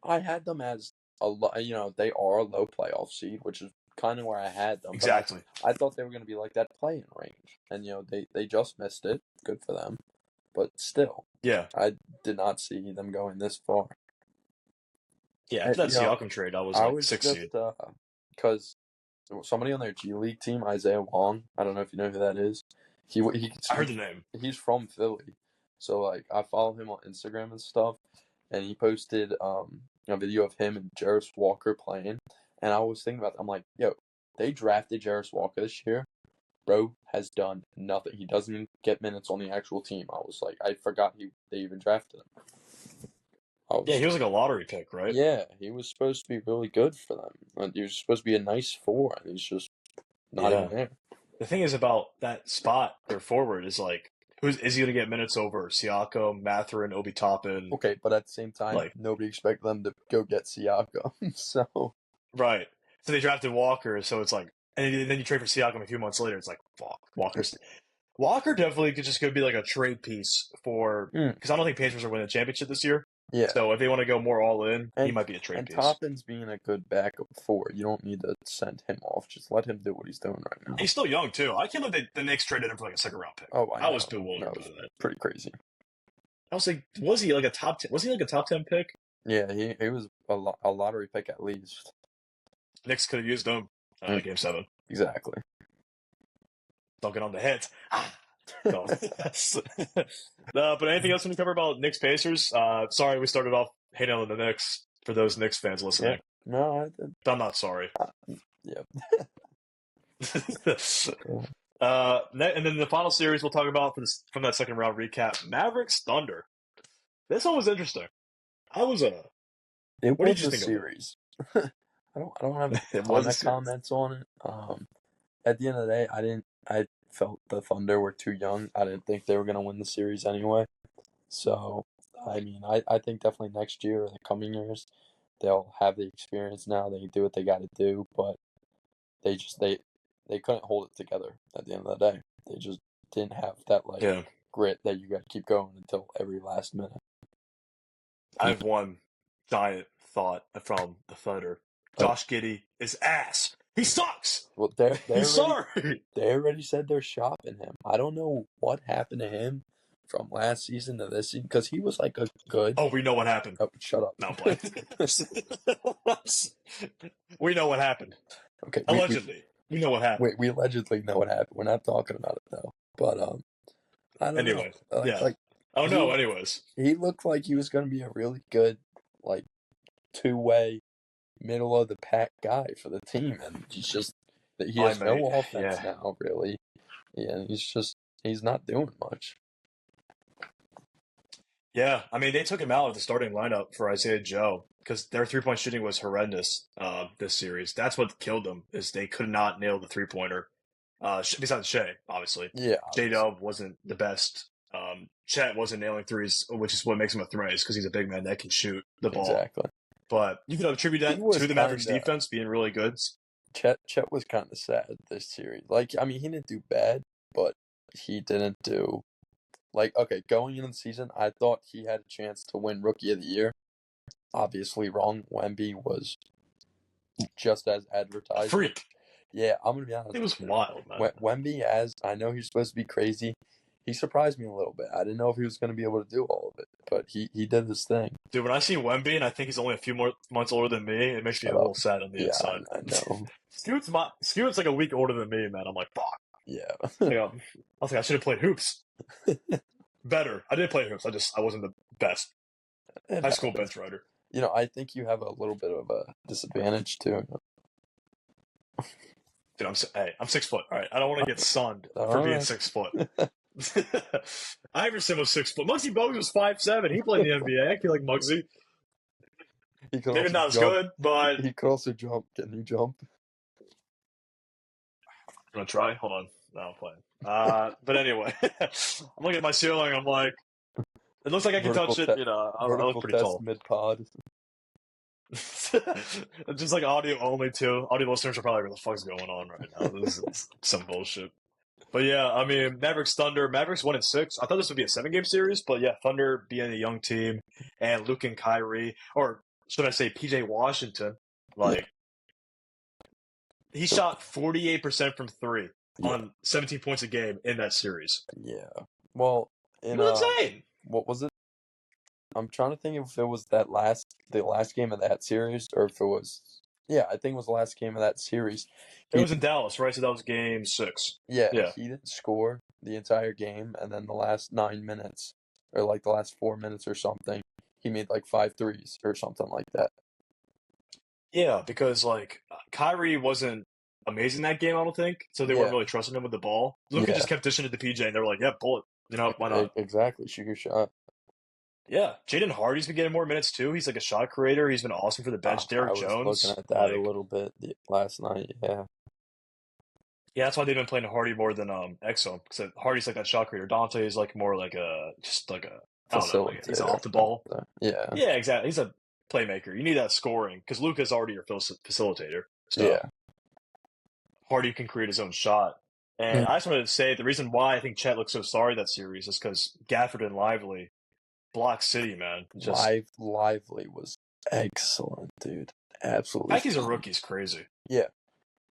I had them as they are a low playoff seed, which is kind of where I had them. Exactly. I thought they were going to be like that play-in range, and they just missed it. Good for them, but still, I did not see them going this far. Yeah, after that Siakam trade, I was like 6th seed. Because somebody on their G League team, Isaiah Wong, I don't know if you know who that is. I heard the name. He's from Philly, so like I follow him on Instagram and stuff, and he posted a video of him and Jarris Walker playing, and I was thinking about that. I'm like, yo, they drafted Jarris Walker this year. Bro has done nothing. He doesn't even get minutes on the actual team. I was like, I forgot they even drafted him. He was like a lottery pick, right? Yeah, he was supposed to be really good for them. He was supposed to be a nice 4, and he's just not even there. The thing is about that spot, their forward, is like, is he going to get minutes over Siakam, Mathurin, Obi Toppin? Okay, but at the same time, nobody expected them to go get Siakam. So right. So they drafted Walker, so it's like, and then you trade for Siakam a few months later. It's like, fuck, Walker definitely could just go be like a trade piece for, because I don't think Pacers are winning the championship this year. Yeah. So if they want to go more all in, he might be a trade piece. And Toppin's being a good backup 4. You don't need to send him off. Just let him do what he's doing right now. He's still young too. I can't believe the Knicks traded him for like a 2nd round pick. Oh, I was bewildered by that. Pretty crazy. I was like, was he like a top 10? Was he like a top 10 pick? Yeah, he was a lottery pick at least. Knicks could have used him. Game 7. Exactly. Don't get on the hit. No. But anything else we can cover about Knicks Pacers? Sorry, we started off hating on the Knicks for those Knicks fans listening. Yeah. No, But I'm not sorry. yeah. And then the final series we'll talk about from that second round recap: Mavericks Thunder. This one was interesting. It what did was you a think of it? series. I don't have a It ton was a of series. comments on it. At the end of the day, I felt the Thunder were too young. I didn't think they were going to win the series anyway. So, I mean, I think definitely next year or the coming years, they'll have the experience now. They can do what they got to do, but they couldn't hold it together at the end of the day. They just didn't have that grit that you got to keep going until every last minute. I have one giant thought from the Thunder. Josh Giddey is ass. He sucks. Well, He's sorry. They already said they're shopping him. I don't know what happened to him from last season to this season because he was like a good. Oh, we know what happened. Oh, shut up. No, I'm playing. We know what happened. Okay. Allegedly. We know what happened. We allegedly know what happened. We're not talking about it though. But I don't know. Yeah. Anyways. He looked like he was going to be a really good, like, two-way, middle of the pack guy for the team, and he has no offense now, really. Yeah, he's not doing much. Yeah, I mean, they took him out of the starting lineup for Isaiah Joe because their three-point shooting was horrendous this series. That's what killed them, is they could not nail the three-pointer. Besides Shea, obviously. Yeah. J-Dub wasn't the best. Chet wasn't nailing threes, which is what makes him a threat, because he's a big man that can shoot the ball. Exactly. But you can attribute that to the Mavericks defense being really good. Chet was kind of sad this series. Like, I mean, he didn't do bad, but he didn't do... Like, okay, going into the season, I thought he had a chance to win Rookie of the Year. Obviously wrong. Wemby was just as advertised. Freak. Yeah, I'm going to be honest. It was wild, man. Wemby, I know he's supposed to be crazy. He surprised me a little bit. I didn't know if he was going to be able to do all of it, but he did his thing. Dude, when I see Wemby, and I think he's only a few more months older than me, it makes me a little sad on the inside. I know. Scoot's like a week older than me, man. I'm like, fuck. Yeah. I was like, I should have played hoops. Better. I did play hoops. I wasn't the best. High school bench rider. You know, I think you have a little bit of a disadvantage too. Dude, I'm 6 foot. All right, I don't want to get sunned for being 6 foot. Iverson was 6 foot. Muggsy Bogues was 5'7". He played in the NBA. I feel like Muggsy. Maybe not as good, but he could also jump. Can you jump? I'm gonna try. Hold on. No, I'm playing. But anyway, I'm looking at my ceiling. I'm like, it looks like I can touch it. You know, I look pretty tall. Mid-pod. Just like audio only too. Audio listeners are probably like, what the fuck's going on right now? This is some bullshit. But yeah, I mean, Mavericks Thunder. Mavericks 1-6. I thought this would be a 7-game series, but yeah, Thunder being a young team and Luke and Kyrie, or should I say PJ Washington, like he shot 48% from three on 17 points a game in that series. Yeah. Well, it was insane. What was it? I'm trying to think if it was the last game of that series, or if it was. Yeah, I think it was the last game of that series. It was in Dallas, right? So that was game 6. Yeah, he didn't score the entire game, and then the last 9 minutes, or like the last 4 minutes or something, he made like 5 threes or something like that. Yeah, because like Kyrie wasn't amazing that game, I don't think. So they weren't really trusting him with the ball. Luka just kept dishing it to PJ, and they were like, "Yeah, pull it. You know, why not?" Exactly, shoot your shot. Yeah, Jaden Hardy's been getting more minutes too. He's like a shot creator. He's been awesome for the bench. Derrick Jones. I was looking at that a little bit last night. Yeah. Yeah, that's why they've been playing Hardy more than Exo. Because Hardy's like that shot creator. Dante is like more like a I don't know. He's off the ball. Yeah. Yeah, exactly. He's a playmaker. You need that scoring because Luka's already your facilitator. So Hardy can create his own shot. And I just wanted to say the reason why I think Chet looked so sorry that series is because Gafford and Lively. Block City, man. Lively was excellent, dude. Absolutely. I think he's a rookie. Is crazy. Yeah.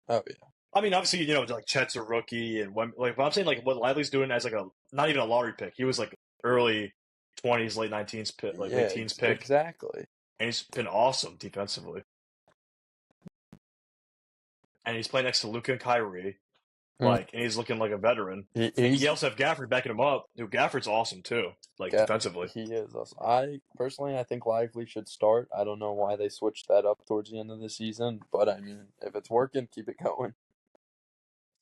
Oh yeah. I mean, obviously, you know, like Chet's a rookie, and but I'm saying like what Lively's doing as like not even a lottery pick. He was like early 20s, late 19s pick, late teens pick. Exactly. And he's been awesome defensively. and he's playing next to Luka and Kyrie. Mm. And he's looking like a veteran. He's You also have Gafford backing him up. Dude, Gafford's awesome too, defensively. He is awesome. I think Lively should start. I don't know why they switched that up towards the end of the season, but I mean, if it's working, keep it going.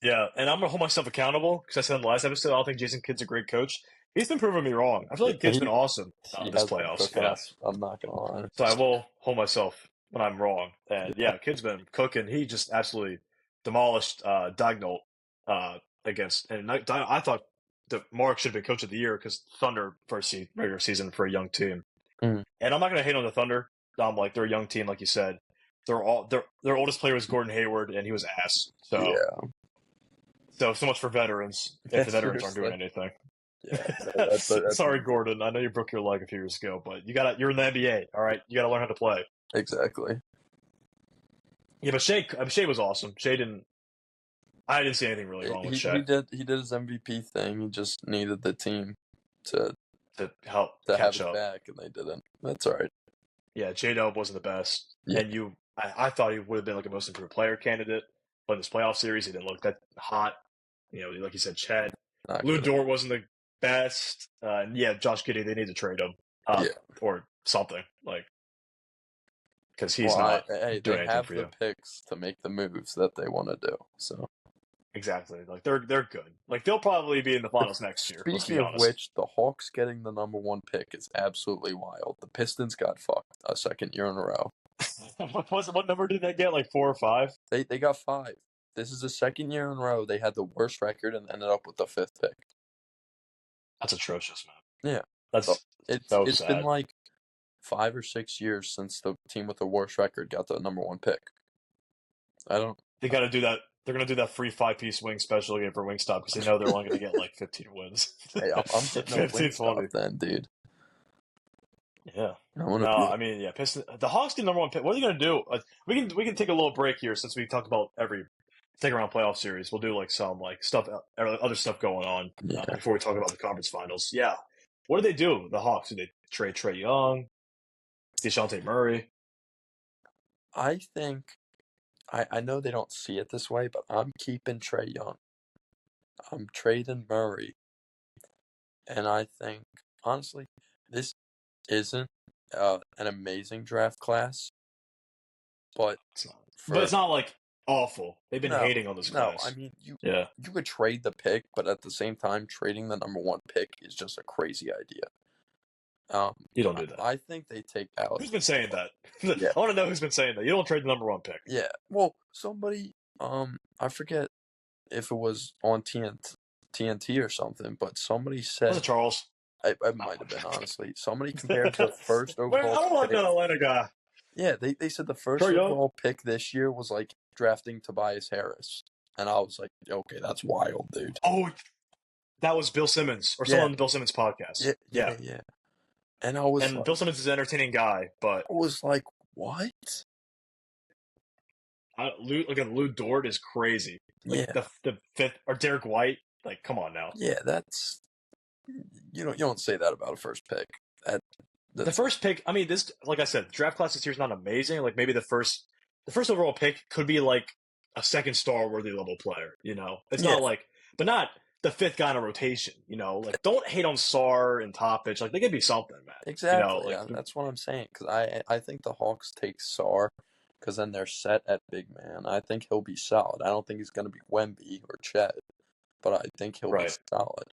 Yeah, and I'm gonna hold myself accountable because I said in the last episode I don't think Jason Kidd's a great coach. He's been proving me wrong. I feel like Kidd's been awesome this playoffs. Yeah. I'm not gonna lie. So I will hold myself when I'm wrong. And yeah, Kidd's been cooking. He just absolutely demolished Dagnall against. And I thought that Mark should have been coach of the year because Thunder first regular season for a young team. Mm. And I'm not gonna hate on the Thunder. They're a young team, like you said. Their oldest player was Gordon Hayward, and he was ass. So yeah. So much for veterans. If the veterans aren't doing anything. Yeah. That's Sorry, Gordon. I know you broke your leg a few years ago, but you're in the NBA. All right, you got to learn how to play. Exactly. Yeah, but Shea was awesome. I didn't see anything really wrong with Shea. He did his MVP thing. He just needed the team to help to catch have up. his back, and they didn't. That's all right. Yeah, J-Dub wasn't the best, Yeah. and I thought he would have been like a most improved player candidate, but in this playoff series, he didn't look that hot. Like you said, Chet. Lou Dort wasn't the best. And yeah, Josh Giddey, they need to trade him or something because he's not doing anything for you. They have the picks to make the moves that they want to do. So exactly, they're good. They'll probably be in the finals next year. Speaking of which, the Hawks getting the number 1 pick is absolutely wild. The Pistons got fucked a second year in a row. What number did they get? 4 or 5? They got 5. This is the second year in a row they had the worst record and ended up with the 5th pick. That's atrocious, man. Yeah. It's sad. been 5 or 6 years since the team with the worst record got the number 1 pick. They got to do that. They're going to do that free 5-piece wing special game for Wingstop because they know they're only going to get 15 wins. Hey, I'm hitting a Wingstop then, dude. Yeah. The Hawks get number 1 pick. What are they going to do? We can take a little break here since we talked about every second round playoff series. We'll do some stuff, other stuff going on before we talk about the conference finals. Yeah. What do they do? The Hawks? Do they trade Trae Young, DeJounte Murray? I think I know they don't see it this way, but I'm keeping Trae Young. I'm trading Murray, and I think honestly this isn't an amazing draft class, but it's not awful. They've been hating on this class. No, I mean you could trade the pick, but at the same time, trading the number 1 pick is just a crazy idea. You don't do that. I think they take out. Who's been saying that? Yeah. I want to know who's been saying that. You don't trade the number 1 pick. Yeah. Well, somebody. I forget if it was on TNT or something, but somebody said. Was it Charles? It might have been, honestly. Somebody compared the first overall. I don't like that Atlanta guy. Yeah, they said the first overall pick this year was drafting Tobias Harris, and I was like, okay, that's wild, dude. Oh, that was Bill Simmons or someone on the Bill Simmons podcast. Yeah. And I was. And Bill Simmons is an entertaining guy, but I was like, what? Lou Dort is crazy. The 5th or Derek White. Come on now. Yeah, that's you don't say that about a first pick. The first pick. I mean, this I said, the draft class this year is not amazing. Maybe the first overall pick could be a second star worthy level player. It's not but not the 5th guy in a rotation. Don't hate on Sarr and Topic. They could be something, man. Exactly. That's what I'm saying. Because I think the Hawks take Sarr because then they're set at big man. I think he'll be solid. I don't think he's going to be Wemby or Chet, but I think he'll be solid.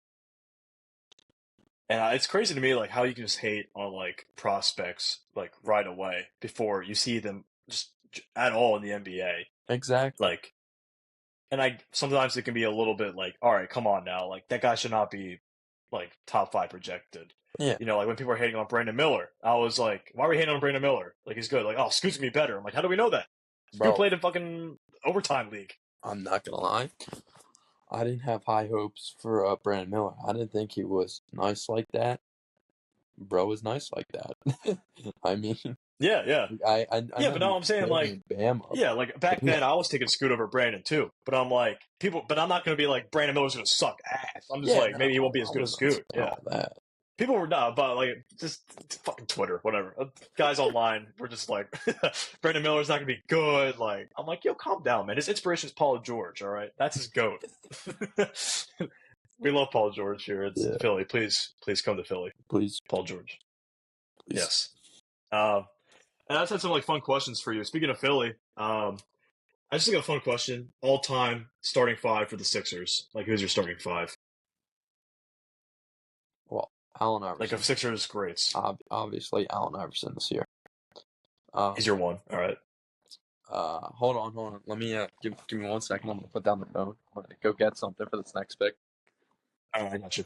And it's crazy to me, how you can just hate on prospects right away before you see them just at all in the NBA. Exactly. And sometimes it can be a little bit all right, come on now, that guy should not be top 5 projected. Yeah. When people are hating on Brandon Miller, I was like, why are we hating on Brandon Miller? He's good. Oh, Scoot's gonna be better. I'm like, how do we know that? Scoot played in fucking overtime league. I'm not gonna lie. I didn't have high hopes for Brandon Miller. I didn't think he was nice like that. Bro was nice like that. I mean, yeah. I but now I'm saying Bama. Back then I was taking Scoot over Brandon too. But I'm but I'm not gonna be Brandon Miller's gonna suck ass. I'm just maybe he won't be as good as Scoot. All that. People were not, but like just fucking Twitter, whatever. Guys online were just like, Brandon Miller's not gonna be good. Like, I'm like, yo, calm down, man. His inspiration is Paul George. All right, that's his goat. We love Paul George here. It's Philly. Please come to Philly. Please, Paul George. please. Yes. And I just had some like fun questions for you. Speaking of Philly, I just think a fun question. All time starting five for the Sixers. Like, who's your starting five? Well, Allen Iverson. Like, of Sixers greats. Obviously, Allen Iverson this year. He's your one. All right. Hold on. Let me give me 1 second. I'm gonna put down the phone. I'm gonna go get something for this next pick. All right, I got you.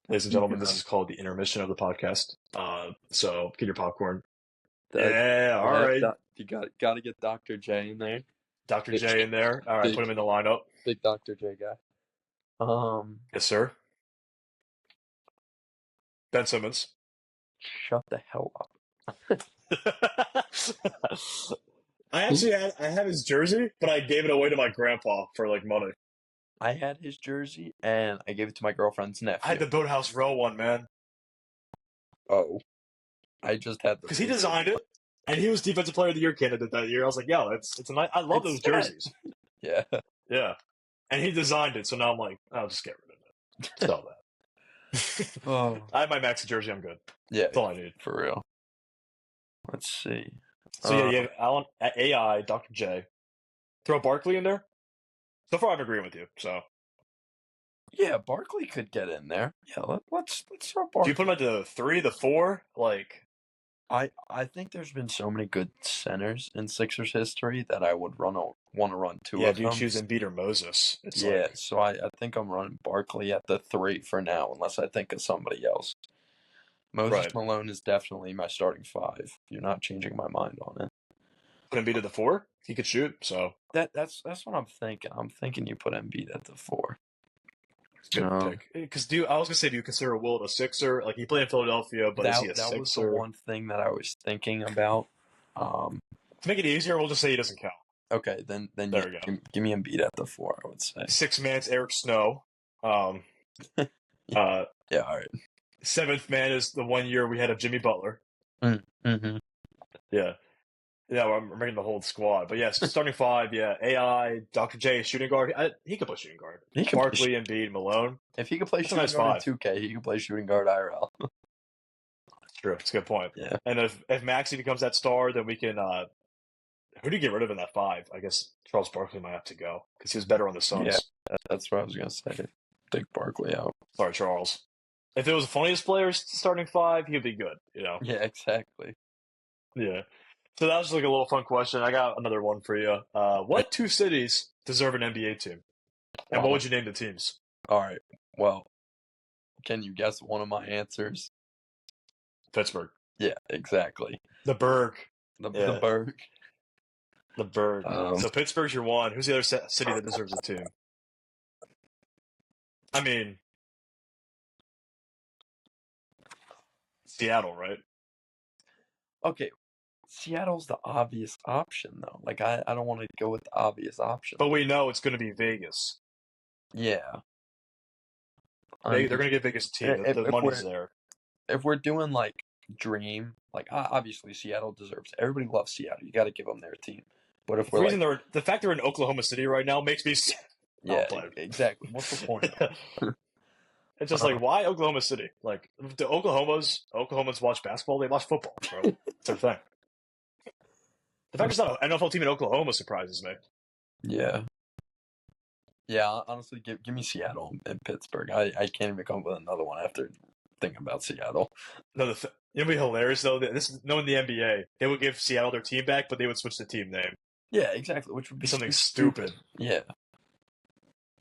Ladies and gentlemen, this is called the intermission of the podcast. So get your popcorn. All right. You got to get Dr. J in there. Dr. J in there. All right, put him in the lineup. Big Dr. J guy. Yes, sir. Ben Simmons. Shut the hell up. I have his jersey, but I gave it away to my grandpa for like money. I had his jersey and I gave it to my girlfriend's nephew. I had the Boathouse Row one, man. Oh. I just had because he designed it, and he was Defensive Player of the Year candidate that year. I was like, yo, it's a nice. I love those jerseys. Yeah. Yeah. And he designed it, so now I'm like, I'll just get rid of it. Sell that. Oh. I have my Maxi jersey. I'm good. Yeah. That's all I need. For real. Let's see. So yeah, you have Allen, AI, Dr. J. Throw Barkley in there. So far, I'm agreeing with you. So. Yeah, Barkley could get in there. Yeah, let's throw Barkley. Do you put him at the 3, the 4? Like. I think there's been so many good centers in Sixers history that I would want to run two of them. Yeah, do you choose Embiid or Moses? So I think I'm running Barkley at the 3 for now, unless I think of somebody else. Moses Malone is definitely my starting 5. You're not changing my mind on it. Put Embiid at the 4? He could shoot, so. That's what I'm thinking. I'm thinking you put Embiid at the 4. Good pick. Because I was gonna say, do you consider Wilt a Sixer? Like, he played in Philadelphia, but is he a Sixer? That was the one thing that I was thinking about. To make it easier, we'll just say he doesn't count. Okay, then there we go. Give me Embiid at the 4. I would say 6th man's Eric Snow. Yeah, all right. 7th man is the 1 year we had of Jimmy Butler. Mm-hmm. Yeah. Yeah, I'm making the whole squad. But yes, starting 5, AI, Dr. J, shooting guard. He could play shooting guard. Barkley, Embiid, Malone. If he could play shooting guard in 2K, he could play shooting guard IRL. That's true. It's a good point. Yeah. And if Maxey becomes that star, then we can who do you get rid of in that 5? I guess Charles Barkley might have to go because he was better on the Suns. Yeah, that's what I was going to say. Take Barkley out. Sorry, Charles. If it was the funniest players starting 5, he'd be good, you know? Yeah, exactly. Yeah. So that was like a little fun question. I got another one for you. What 2 cities deserve an NBA team? And what would you name the teams? All right. Well, can you guess one of my answers? Pittsburgh. Yeah, exactly. The Berg. The Berg. The Berg. So Pittsburgh's your one. Who's the other city that deserves a team? I mean, Seattle, right? Okay. Seattle's the obvious option, though. Like, I don't want to go with the obvious option. But we know it's going to be Vegas. Yeah. They're going to get Vegas a team. The money's there. If we're doing, like, dream, like, obviously Seattle deserves it. Everybody loves Seattle. You got to give them their team. But if the fact they're in Oklahoma City right now makes me... Yeah, exactly. What's the point? It's just like, why Oklahoma City? Like, the Oklahomans watch basketball, they watch football, bro. It's their thing. The fact there's not an NFL team in Oklahoma surprises me. Yeah. Yeah, honestly, give me Seattle and Pittsburgh. I can't even come up with another one after thinking about Seattle. No, it'd be hilarious, though. This is knowing the NBA. They would give Seattle their team back, but they would switch the team name. Yeah, exactly, which would be something stupid. Yeah.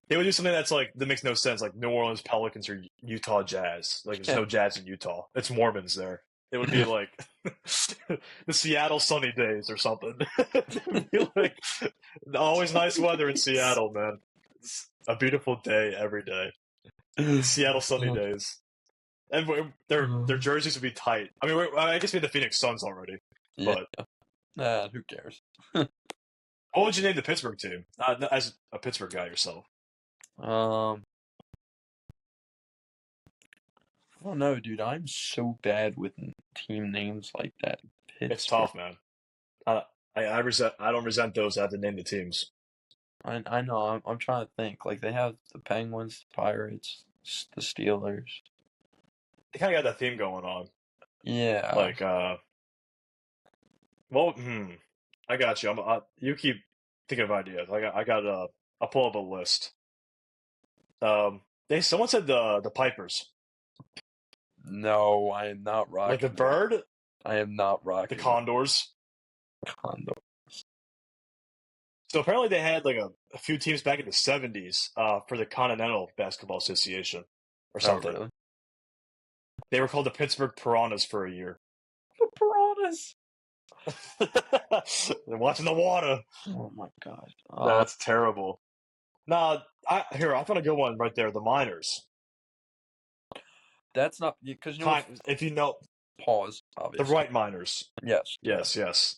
They would do something that makes no sense, like New Orleans Pelicans or Utah Jazz. Like, there's no Jazz in Utah. It's Mormons there. It would be like the Seattle sunny days or something. It would be like always nice weather in Seattle, man. It's a beautiful day every day. Seattle sunny days. And their jerseys would be tight. I mean, I guess we had the Phoenix Suns already. Yeah. But who cares? What would you name the Pittsburgh team? As a Pittsburgh guy yourself. don't know, dude. I'm so bad with team names like that. It's Pittsburgh. tough, man. I don't resent those that have to name the teams. I know. I'm trying to think. Like they have the Penguins, the Pirates, the Steelers. They kind of got that theme going on. Yeah. Like, well, I got you. You keep thinking of ideas. I'll pull up a list. Someone said the Pipers, No, I am not rocking. like the bird, I am not the rocking. Condors. Condor. So apparently they had like a few teams back in the 70s for the Continental Basketball Association or something. Oh, really? They were called the Pittsburgh Piranhas for a year. The Piranhas. They're watching the water. Oh my god. That's terrible. Nah, I found a good one right there. The Miners. That's not because you know. If you know, Pause. Obviously. the right Miners. Yes. Yes.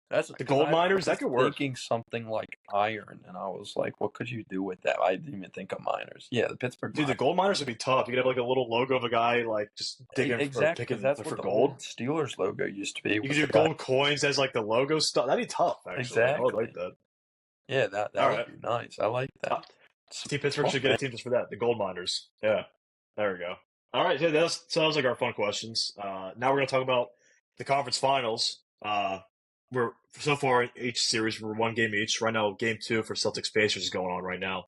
That's the gold miners. That could work. Thinking something like iron, and I was like, "What could you do with that?" I didn't even think of miners. Yeah, the Pittsburgh. Dude, the gold miners would be tough. You could have like a little logo of a guy like just digging exactly, or picking that's for what the gold. old Steelers logo used to be. You could do gold coins as like the logo stuff. That'd be tough. Actually, Exactly. I would like that. Yeah, that would be nice. I like that. See, Pittsburgh should get a team just for that. The gold miners. Yeah, there we go. All right, yeah, that was like our fun questions. Now we're gonna talk about the conference finals. We're so far in each series we're one game each. Right now, game 2 for Celtics Pacers is going on right now.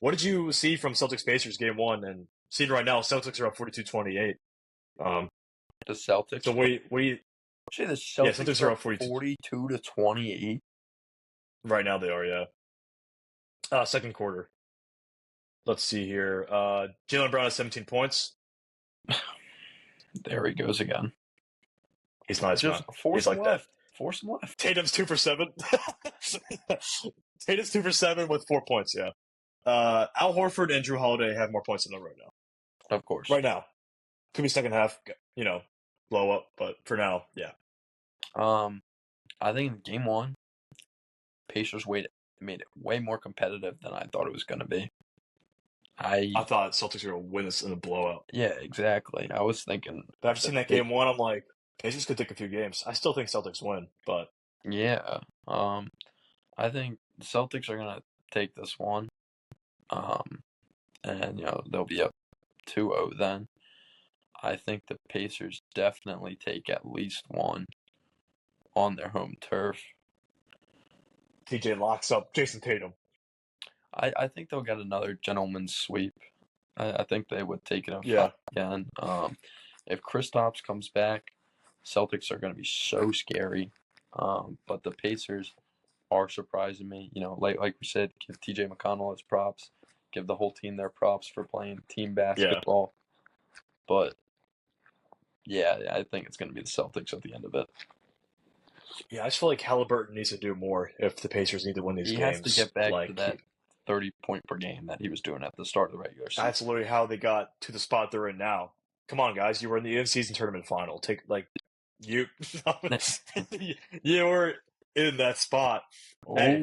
What did you see from Celtics Pacers game 1? And seeing right now, Celtics are up 42-28. The Celtics. So what do you? Actually, the Celtics are up 42-28. Right now they are, yeah. Second quarter. Let's see here. Jaylen Brown has 17 points. There he goes again. He's nice, Just man. Force He's like left. that. Force him left. Tatum's 2 for 7. Tatum's 2 for 7 with 4 points. Yeah. Al Horford and Drew Holiday have more points than them right now. Of course. Right now, could be second half. Blow up, but for now, yeah. I think in game 1, Pacers made it way more competitive than I thought it was going to be. I thought Celtics were going to win this in a blowout. Yeah, exactly. I was thinking. But after seeing that game 1, I'm like, Pacers could take a few games. I still think Celtics win, but yeah, I think the Celtics are gonna take this one, and they'll be up 2-0 then. I think the Pacers definitely take at least one on their home turf. TJ locks up Jason Tatum. I think they'll get another gentleman's sweep. I think they would take it again. If Kristaps comes back, Celtics are going to be so scary. But the Pacers are surprising me. Like we said, give TJ McConnell his props. Give the whole team their props for playing team basketball. Yeah. But, yeah, I think it's going to be the Celtics at the end of it. Yeah, I just feel like Halliburton needs to do more if the Pacers need to win these games. He has to get back to that 30-point per game that he was doing at the start of the regular season. That's literally how they got to the spot they're in now. Come on, guys. You were in the in-season tournament final. You were in that spot. Oh. Hey,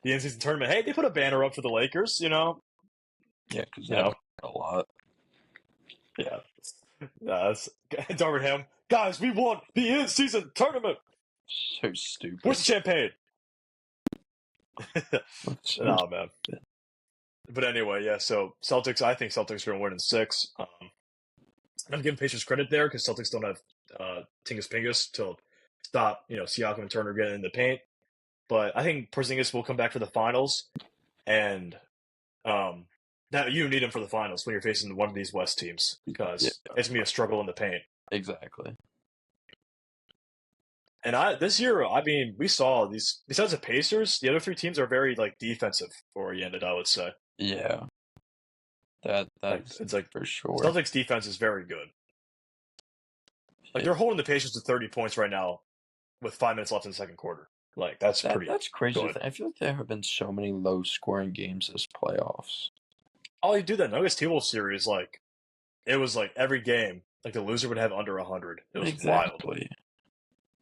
the in-season tournament. Hey, they put a banner up for the Lakers, Yeah, because they have a lot. Yeah. It's Darvin Ham. Guys, we won the in-season tournament. So stupid. Where's the champagne? Nah, man. But anyway, yeah, so I think Celtics are going to win in 6. I'm giving Pacers credit there because Celtics don't have Tingus Pingus to stop, Siakam and Turner getting in the paint. But I think Porzingis will come back for the finals, and that you need him for the finals when you're facing one of these West teams because it's going to be a struggle in the paint. Exactly. And this year, we saw these. Besides the Pacers, the other 3 teams are very defensive oriented. I would say. Yeah. That's it's for sure. Celtics defense is very good. They're holding the Pacers to 30 points right now, with 5 minutes left in the second quarter. That's pretty. That's crazy. Good. I feel like there have been so many low-scoring games this playoffs. Oh, you do that Nuggets T-Wolves series. It was every game, the loser would have under 100. It was wild.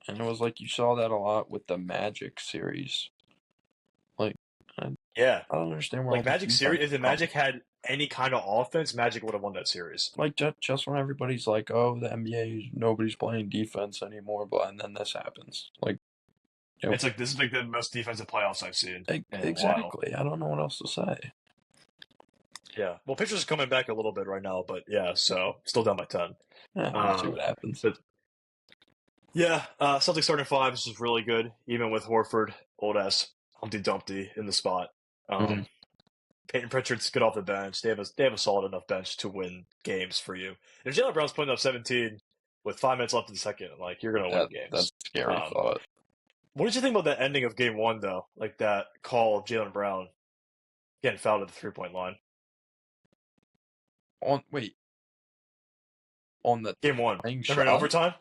And it was you saw that a lot with the Magic series. I don't understand why. Magic series, if the Magic had any kind of offense, Magic would have won that series. Like just when everybody's like, "Oh, the NBA, nobody's playing defense anymore," but and then this happens. Like, It's like this is like the most defensive playoffs I've seen in a while. exactly. I don't know what else to say. Yeah. Well, pitchers are coming back a little bit right now, but yeah, so still down by 10. Yeah, we'll see what happens. But yeah, Celtics starting 5 is just really good, even with Horford, old ass Humpty Dumpty in the spot. Peyton Pritchard's good off the bench. They have a solid enough bench to win games for you. If Jaylen Brown's putting up 17 with 5 minutes left in the second, like you're gonna win games. That's a scary thought. What did you think about that ending of Game 1 though? Like that call of Jaylen Brown getting fouled at the 3-point line. On the Game 1. Remember in overtime?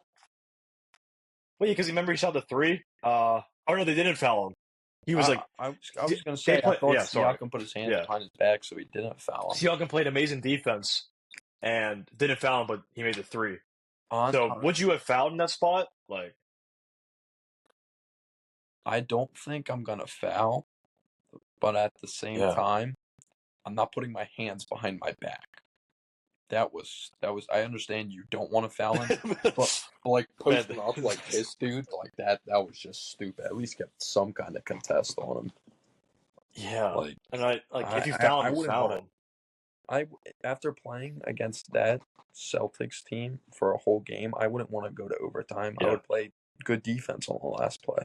Well, yeah, because remember he shot the 3. Oh no, they didn't foul him. He was like, I was gonna say, I thought Siakam put his hands behind his back, so he didn't foul him. Siakam played amazing defense and didn't foul him, but he made the 3. So would you have fouled in that spot? Like, I don't think I'm gonna foul, but at the same time, I'm not putting my hands behind my back. That was. I understand you don't want to foul him, but like posting up like this dude, like that was just stupid. At least get some kind of contest on him. Yeah, and if you foul him, you foul him. After playing against that Celtics team for a whole game, I wouldn't want to go to overtime. I would play good defense on the last play.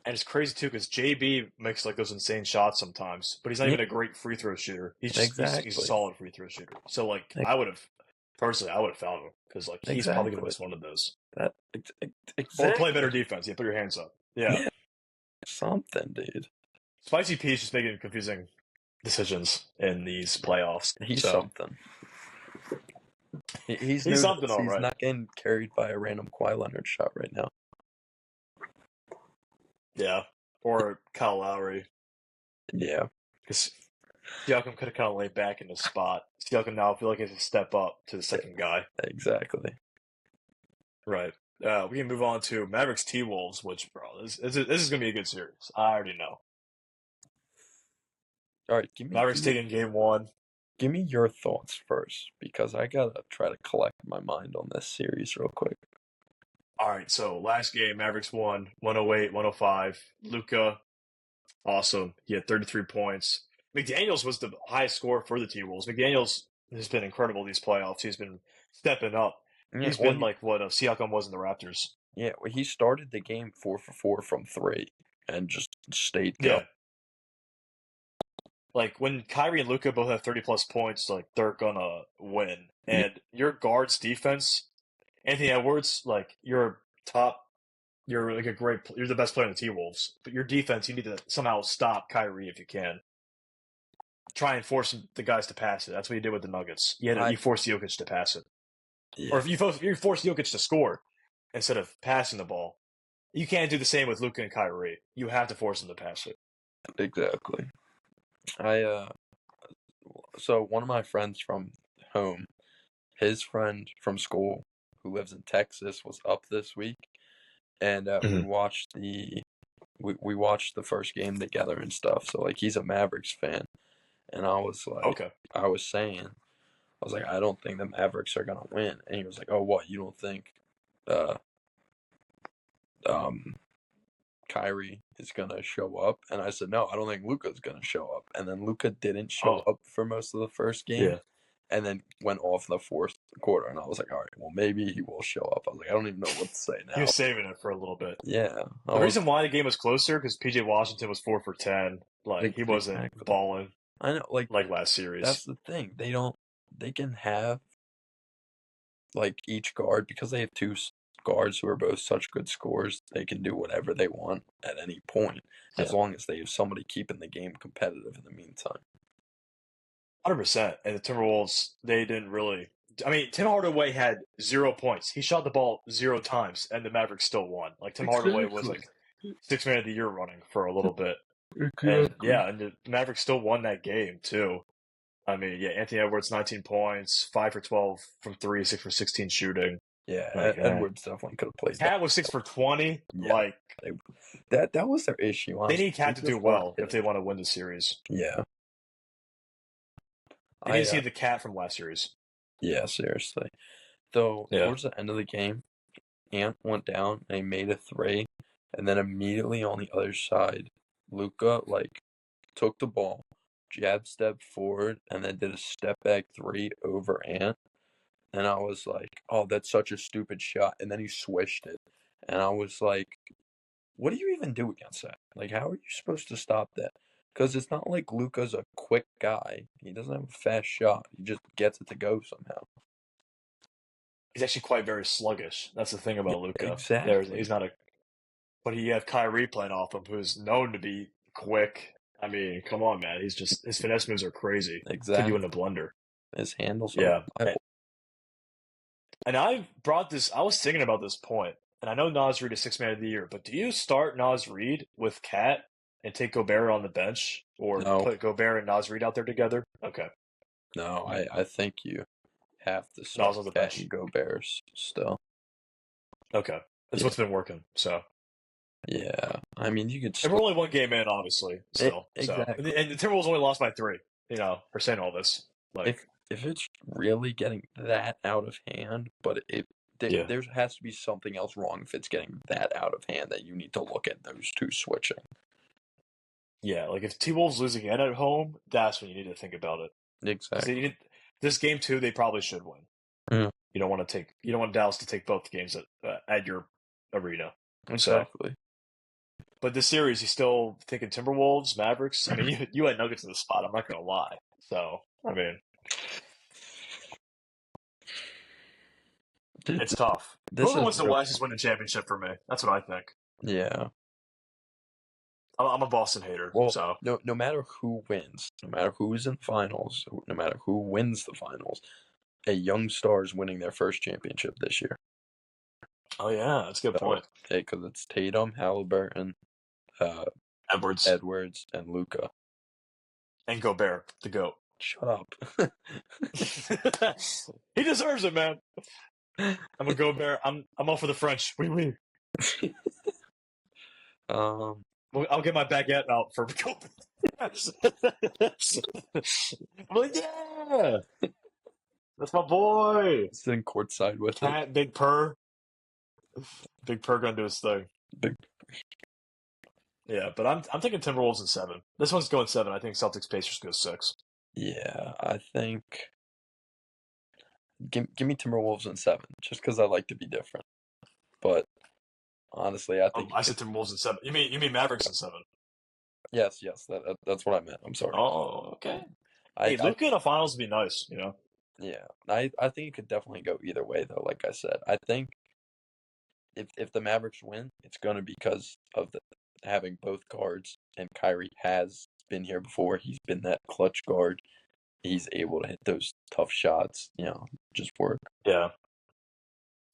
And it's crazy too because JB makes like those insane shots sometimes, but he's not even a great free throw shooter. He's just he's a solid free throw shooter. So like I would have fouled him because like he's probably gonna miss one of those. Or play better defense. Yeah, put your hands up. Yeah. Something, dude. Spicy P's just making confusing decisions in these playoffs. He's something. He's something, all right. He's not getting carried by a random Kawhi Leonard shot right now. Yeah, or Kyle Lowry. Yeah. Because Siakam could have kind of laid back in the spot. Siakam now I feel like he has to step up to the second guy. Exactly. Right. We can move on to Mavericks T-Wolves, which, bro, this is going to be a good series. I already know. All right, Mavericks taking Game 1. Give me your thoughts first, because I got to try to collect my mind on this series real quick. All right, so last game, Mavericks won 108-105. Luka, awesome. He had 33 points. McDaniels was the highest scorer for the T-Wolves. McDaniels has been incredible these playoffs. He's been stepping up. He's been like what Siakam was in the Raptors. Yeah, well, he started the game 4 for 4 from 3 and just stayed going. Yeah. Like when Kyrie and Luka both have 30-plus points, like they're gonna win. And your guards' defense, Anthony Edwards, like you're like you're the best player in the T-Wolves. But your defense, you need to somehow stop Kyrie if you can. Try and force the guys to pass it. That's what you did with the Nuggets. You forced Jokic to pass it. Yeah. Or if you force Jokic to score instead of passing the ball. You can't do the same with Luka and Kyrie. You have to force them to pass it. Exactly. So one of my friends from home, his friend from school who lives in Texas was up this week, and we watched we watched the first game together and stuff. So like he's a Mavericks fan, and I was like, I was like, I don't think the Mavericks are gonna win, and he was like, oh, what, you don't think Kyrie is gonna show up? And I said, no, I don't think Luka's gonna show up. And then Luka didn't show up for most of the first game, and then went off in the fourth quarter. And I was like, all right, well, maybe he will show up. I was like, I don't even know what to say now. He was saving it for a little bit. Yeah. The reason why the game was closer because PJ Washington was 4 for 10. Like he wasn't balling. I know, like last series. That's the thing. They can have like each guard, because they have two guards who are both such good scorers. They can do whatever they want at any point, as long as they have somebody keeping the game competitive in the meantime. 100%. And the Timberwolves, they didn't really. I mean, Tim Hardaway had 0 points. He shot the ball 0 times, and the Mavericks still won. Like Tim Hardaway was like 6th man of the year running for a little bit. And the Mavericks still won that game too. I mean, Anthony Edwards 19 points, 5 for 12 from 3, 6 for 16 shooting. Yeah, Edwards definitely could have played. Cat was 6 for 20. Yeah. Like that was their issue. Honestly. They need Cat to do well if they want to win the series. Yeah. They need to see the cat from last series. Yeah, seriously. Though, Yeah. towards the end of the game, Ant went down and he made a 3, and then immediately on the other side, Luka, took the ball, jab stepped forward, and then did a step back 3 over Ant. And I was like, oh, that's such a stupid shot. And then he swished it. And I was like, what do you even do against that? Like, how are you supposed to stop that? Because it's not like Luka's a quick guy. He doesn't have a fast shot. He just gets it to go somehow. He's actually quite very sluggish. That's the thing about Luka. Exactly. He's not a. But you have Kyrie playing off him, who's known to be quick. I mean, come on, man. His finesse moves are crazy. Exactly. Put you in a blender. His handles Yeah. are And I was thinking about this point, and I know Naz Reid is 6th man of the year, but do you start Naz Reid with Cat and take Gobert on the bench, or put Gobert and Naz Reid out there together? Okay. No, I think you have to start on the Cat bench. and Gobert still. Okay. That's what's been working, so. Yeah. I mean, you could And we're only one game in, obviously, still. Exactly. So. And the Timberwolves only lost by 3, for saying all this. If it's really getting that out of hand, but there has to be something else wrong if it's getting that out of hand that you need to look at those two switching. Yeah, if T-Wolves lose again at home, that's when you need to think about it. Exactly. This game 2, they probably should win. Mm. You don't want Dallas to take both games at your arena. Exactly. But this series, you still thinking Timberwolves, Mavericks? I mean, you had Nuggets in the spot. I'm not going to lie. So, I mean, it's tough. Whoever wins the West is winning the championship for me. That's what I think. Yeah. I'm a Boston hater. Well, so no matter who wins, no matter who's in the finals, no matter who wins the finals, a young star is winning their first championship this year. Oh yeah, that's a good point. Because it's Tatum, Halliburton, Edwards, and Luka. And Gobert, the GOAT. Shut up. He deserves it, man. I'm a Gobert. I'm all for the French. Oui. I'll get my baguette out for Gobert. I'm like, yeah, that's my boy. Sitting courtside with Cat, Big Purr. Big Purr gonna do his thing. Yeah, but I'm thinking Timberwolves in 7. This one's going 7. I think Celtics Pacers go 6. Yeah, I think. Give me Timberwolves in 7, just because I like to be different. But honestly, I think I said Timberwolves in 7. You mean Mavericks in 7? Yes, that's what I meant. I'm sorry. Oh, okay. Hey, Luka in the finals would be nice, Yeah, I think it could definitely go either way, though. Like I said, I think if the Mavericks win, it's going to be because of having both guards, and Kyrie has been here before. He's been that clutch guard. He's able to hit those tough shots, just work. Yeah.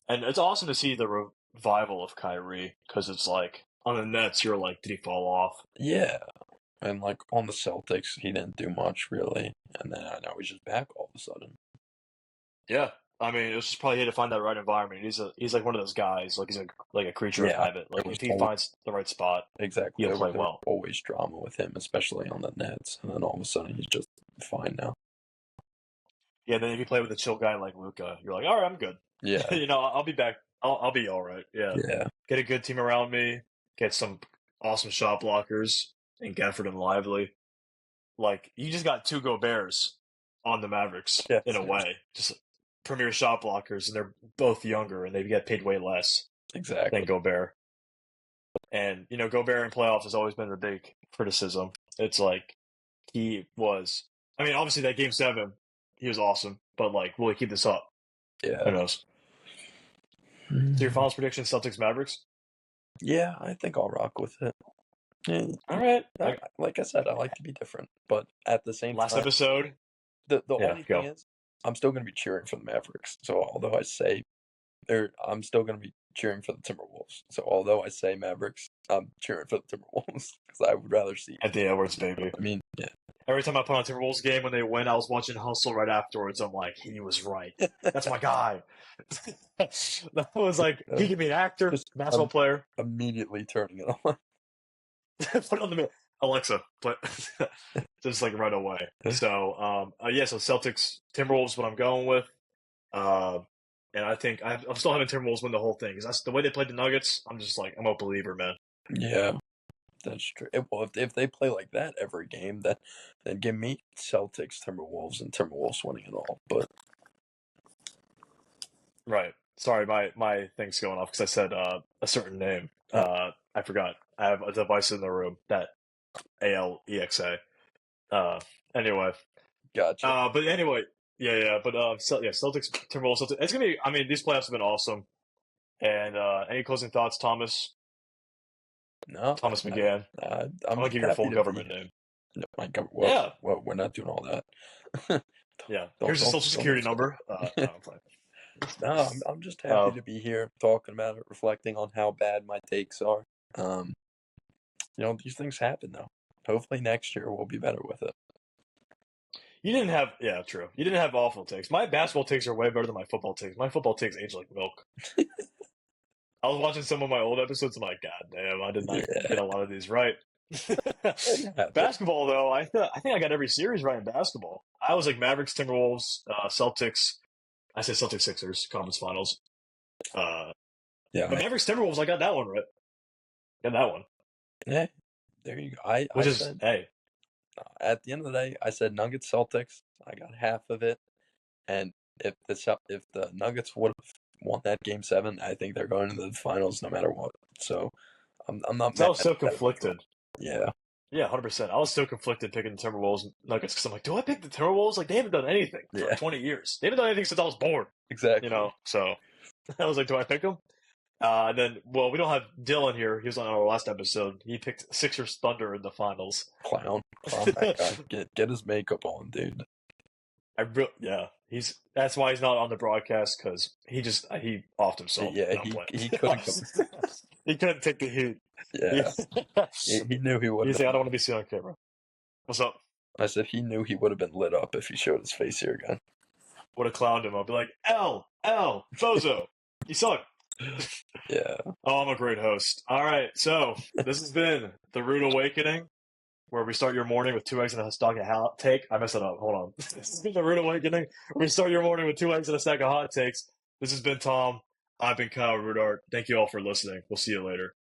And it's awesome to see the revival of Kyrie, because it's like, on the Nets, you're like, did he fall off? Yeah. And on the Celtics, he didn't do much, really. And then now he's just back all of a sudden. Yeah. I mean, it was just probably he had to find that right environment. He's like one of those guys, he's a creature of habit. If he finds the right spot, exactly, he'll play well. Always drama with him, especially on the Nets, and then all of a sudden he's just fine now. Yeah, then if you play with a chill guy like Luka, you're like, all right, I'm good. Yeah, I'll be back. I'll be all right. Yeah. Get a good team around me. Get some awesome shot blockers and Gafford and Lively. You just got 2 Goberts on the Mavericks in a way. Just premier shot blockers, and they're both younger, and they get paid way less than Gobert. And, Gobert in playoffs has always been the big criticism. It's like he was – I mean, obviously that Game 7, he was awesome, but, will he keep this up? Yeah. Who knows? So your finals prediction, Celtics Mavericks? Yeah, I think I'll rock with it. Yeah, all right. Like I said, I like to be different, but at the same time, last episode, the only thing is, I'm still going to be cheering for the Mavericks. So although I'm still going to be cheering for the Timberwolves. So although I say Mavericks, I'm cheering for the Timberwolves because I would rather see Anthony Edwards, baby. I mean, yeah. Every time I put on a Timberwolves game when they win, I was watching Hustle right afterwards. I'm like, he was right. That's my guy. That was like, he could be an actor, basketball player. Immediately turning it on. Put it on the Alexa, but just like right away. So, so Celtics, Timberwolves, what I'm going with. And I think I'm still having Timberwolves win the whole thing because that's the way they played the Nuggets. I'm just like, I'm a believer, man. Yeah, that's true. Well, if they play like that every game, then give me Celtics, Timberwolves, and Timberwolves winning it all. But Right. Sorry, my thing's going off because I said a certain name. I forgot. I have a device in the room that Alexa. Anyway. gotcha. But anyway, yeah. But Celtics, Timberwolves, Celtics. It's gonna be. I mean, these playoffs have been awesome. And any closing thoughts, Thomas? No, Thomas McGann. I'm gonna just give your happy full to government be. name. No, my government. Yeah. Well, we're not doing all that. Yeah. Here's the social security number. No, I'm fine. No, I'm just happy to be here talking about it, reflecting on how bad my takes are. These things happen though. Hopefully next year we'll be better with it. You didn't have, yeah, true. You didn't have awful takes. My basketball takes are way better than my football takes. My football takes age like milk. I was watching some of my old episodes. I'm like, God damn, I did not get a lot of these right. Basketball, though, I think I got every series right in basketball. I was like Mavericks, Timberwolves, Celtics. I said Celtics, Sixers, conference finals. But Mavericks, Timberwolves, I got that one right. Got that one. Yeah, there you go. At the end of the day, I said Nuggets, Celtics. I got half of it, and if the Nuggets would have won that Game 7, I think they're going to the finals no matter what. So I'm not. I was so conflicted. Yeah. Yeah, 100%. I was so conflicted picking the Timberwolves and Nuggets because I'm like, do I pick the Timberwolves? Like, they haven't done anything for 20 years. They haven't done anything since I was born. Exactly. So I was like, do I pick them? And then, we don't have Dylan here. He was on our last episode. He picked Sixers Thunder in the finals. Clown that guy. Get his makeup on, dude. That's why he's not on the broadcast because he offed himself. Yeah, he couldn't. He couldn't take the heat. Yeah, he knew he would. He's like, I don't want to be seen on camera. What's up? I said he knew he would have been lit up if he showed his face here again. Would have clowned him. I'd be like, L, bozo, you suck. Yeah. Oh, I'm a great host. All right, so this has been the Rude Awakening, where we start your morning with 2 eggs and a stack of hot take. I messed it up. Hold on. This has been the Rude Awakening, where we start your morning with 2 eggs and a stack of hot takes. This has been Tom. I've been Kyle Rudart. Thank you all for listening. We'll see you later.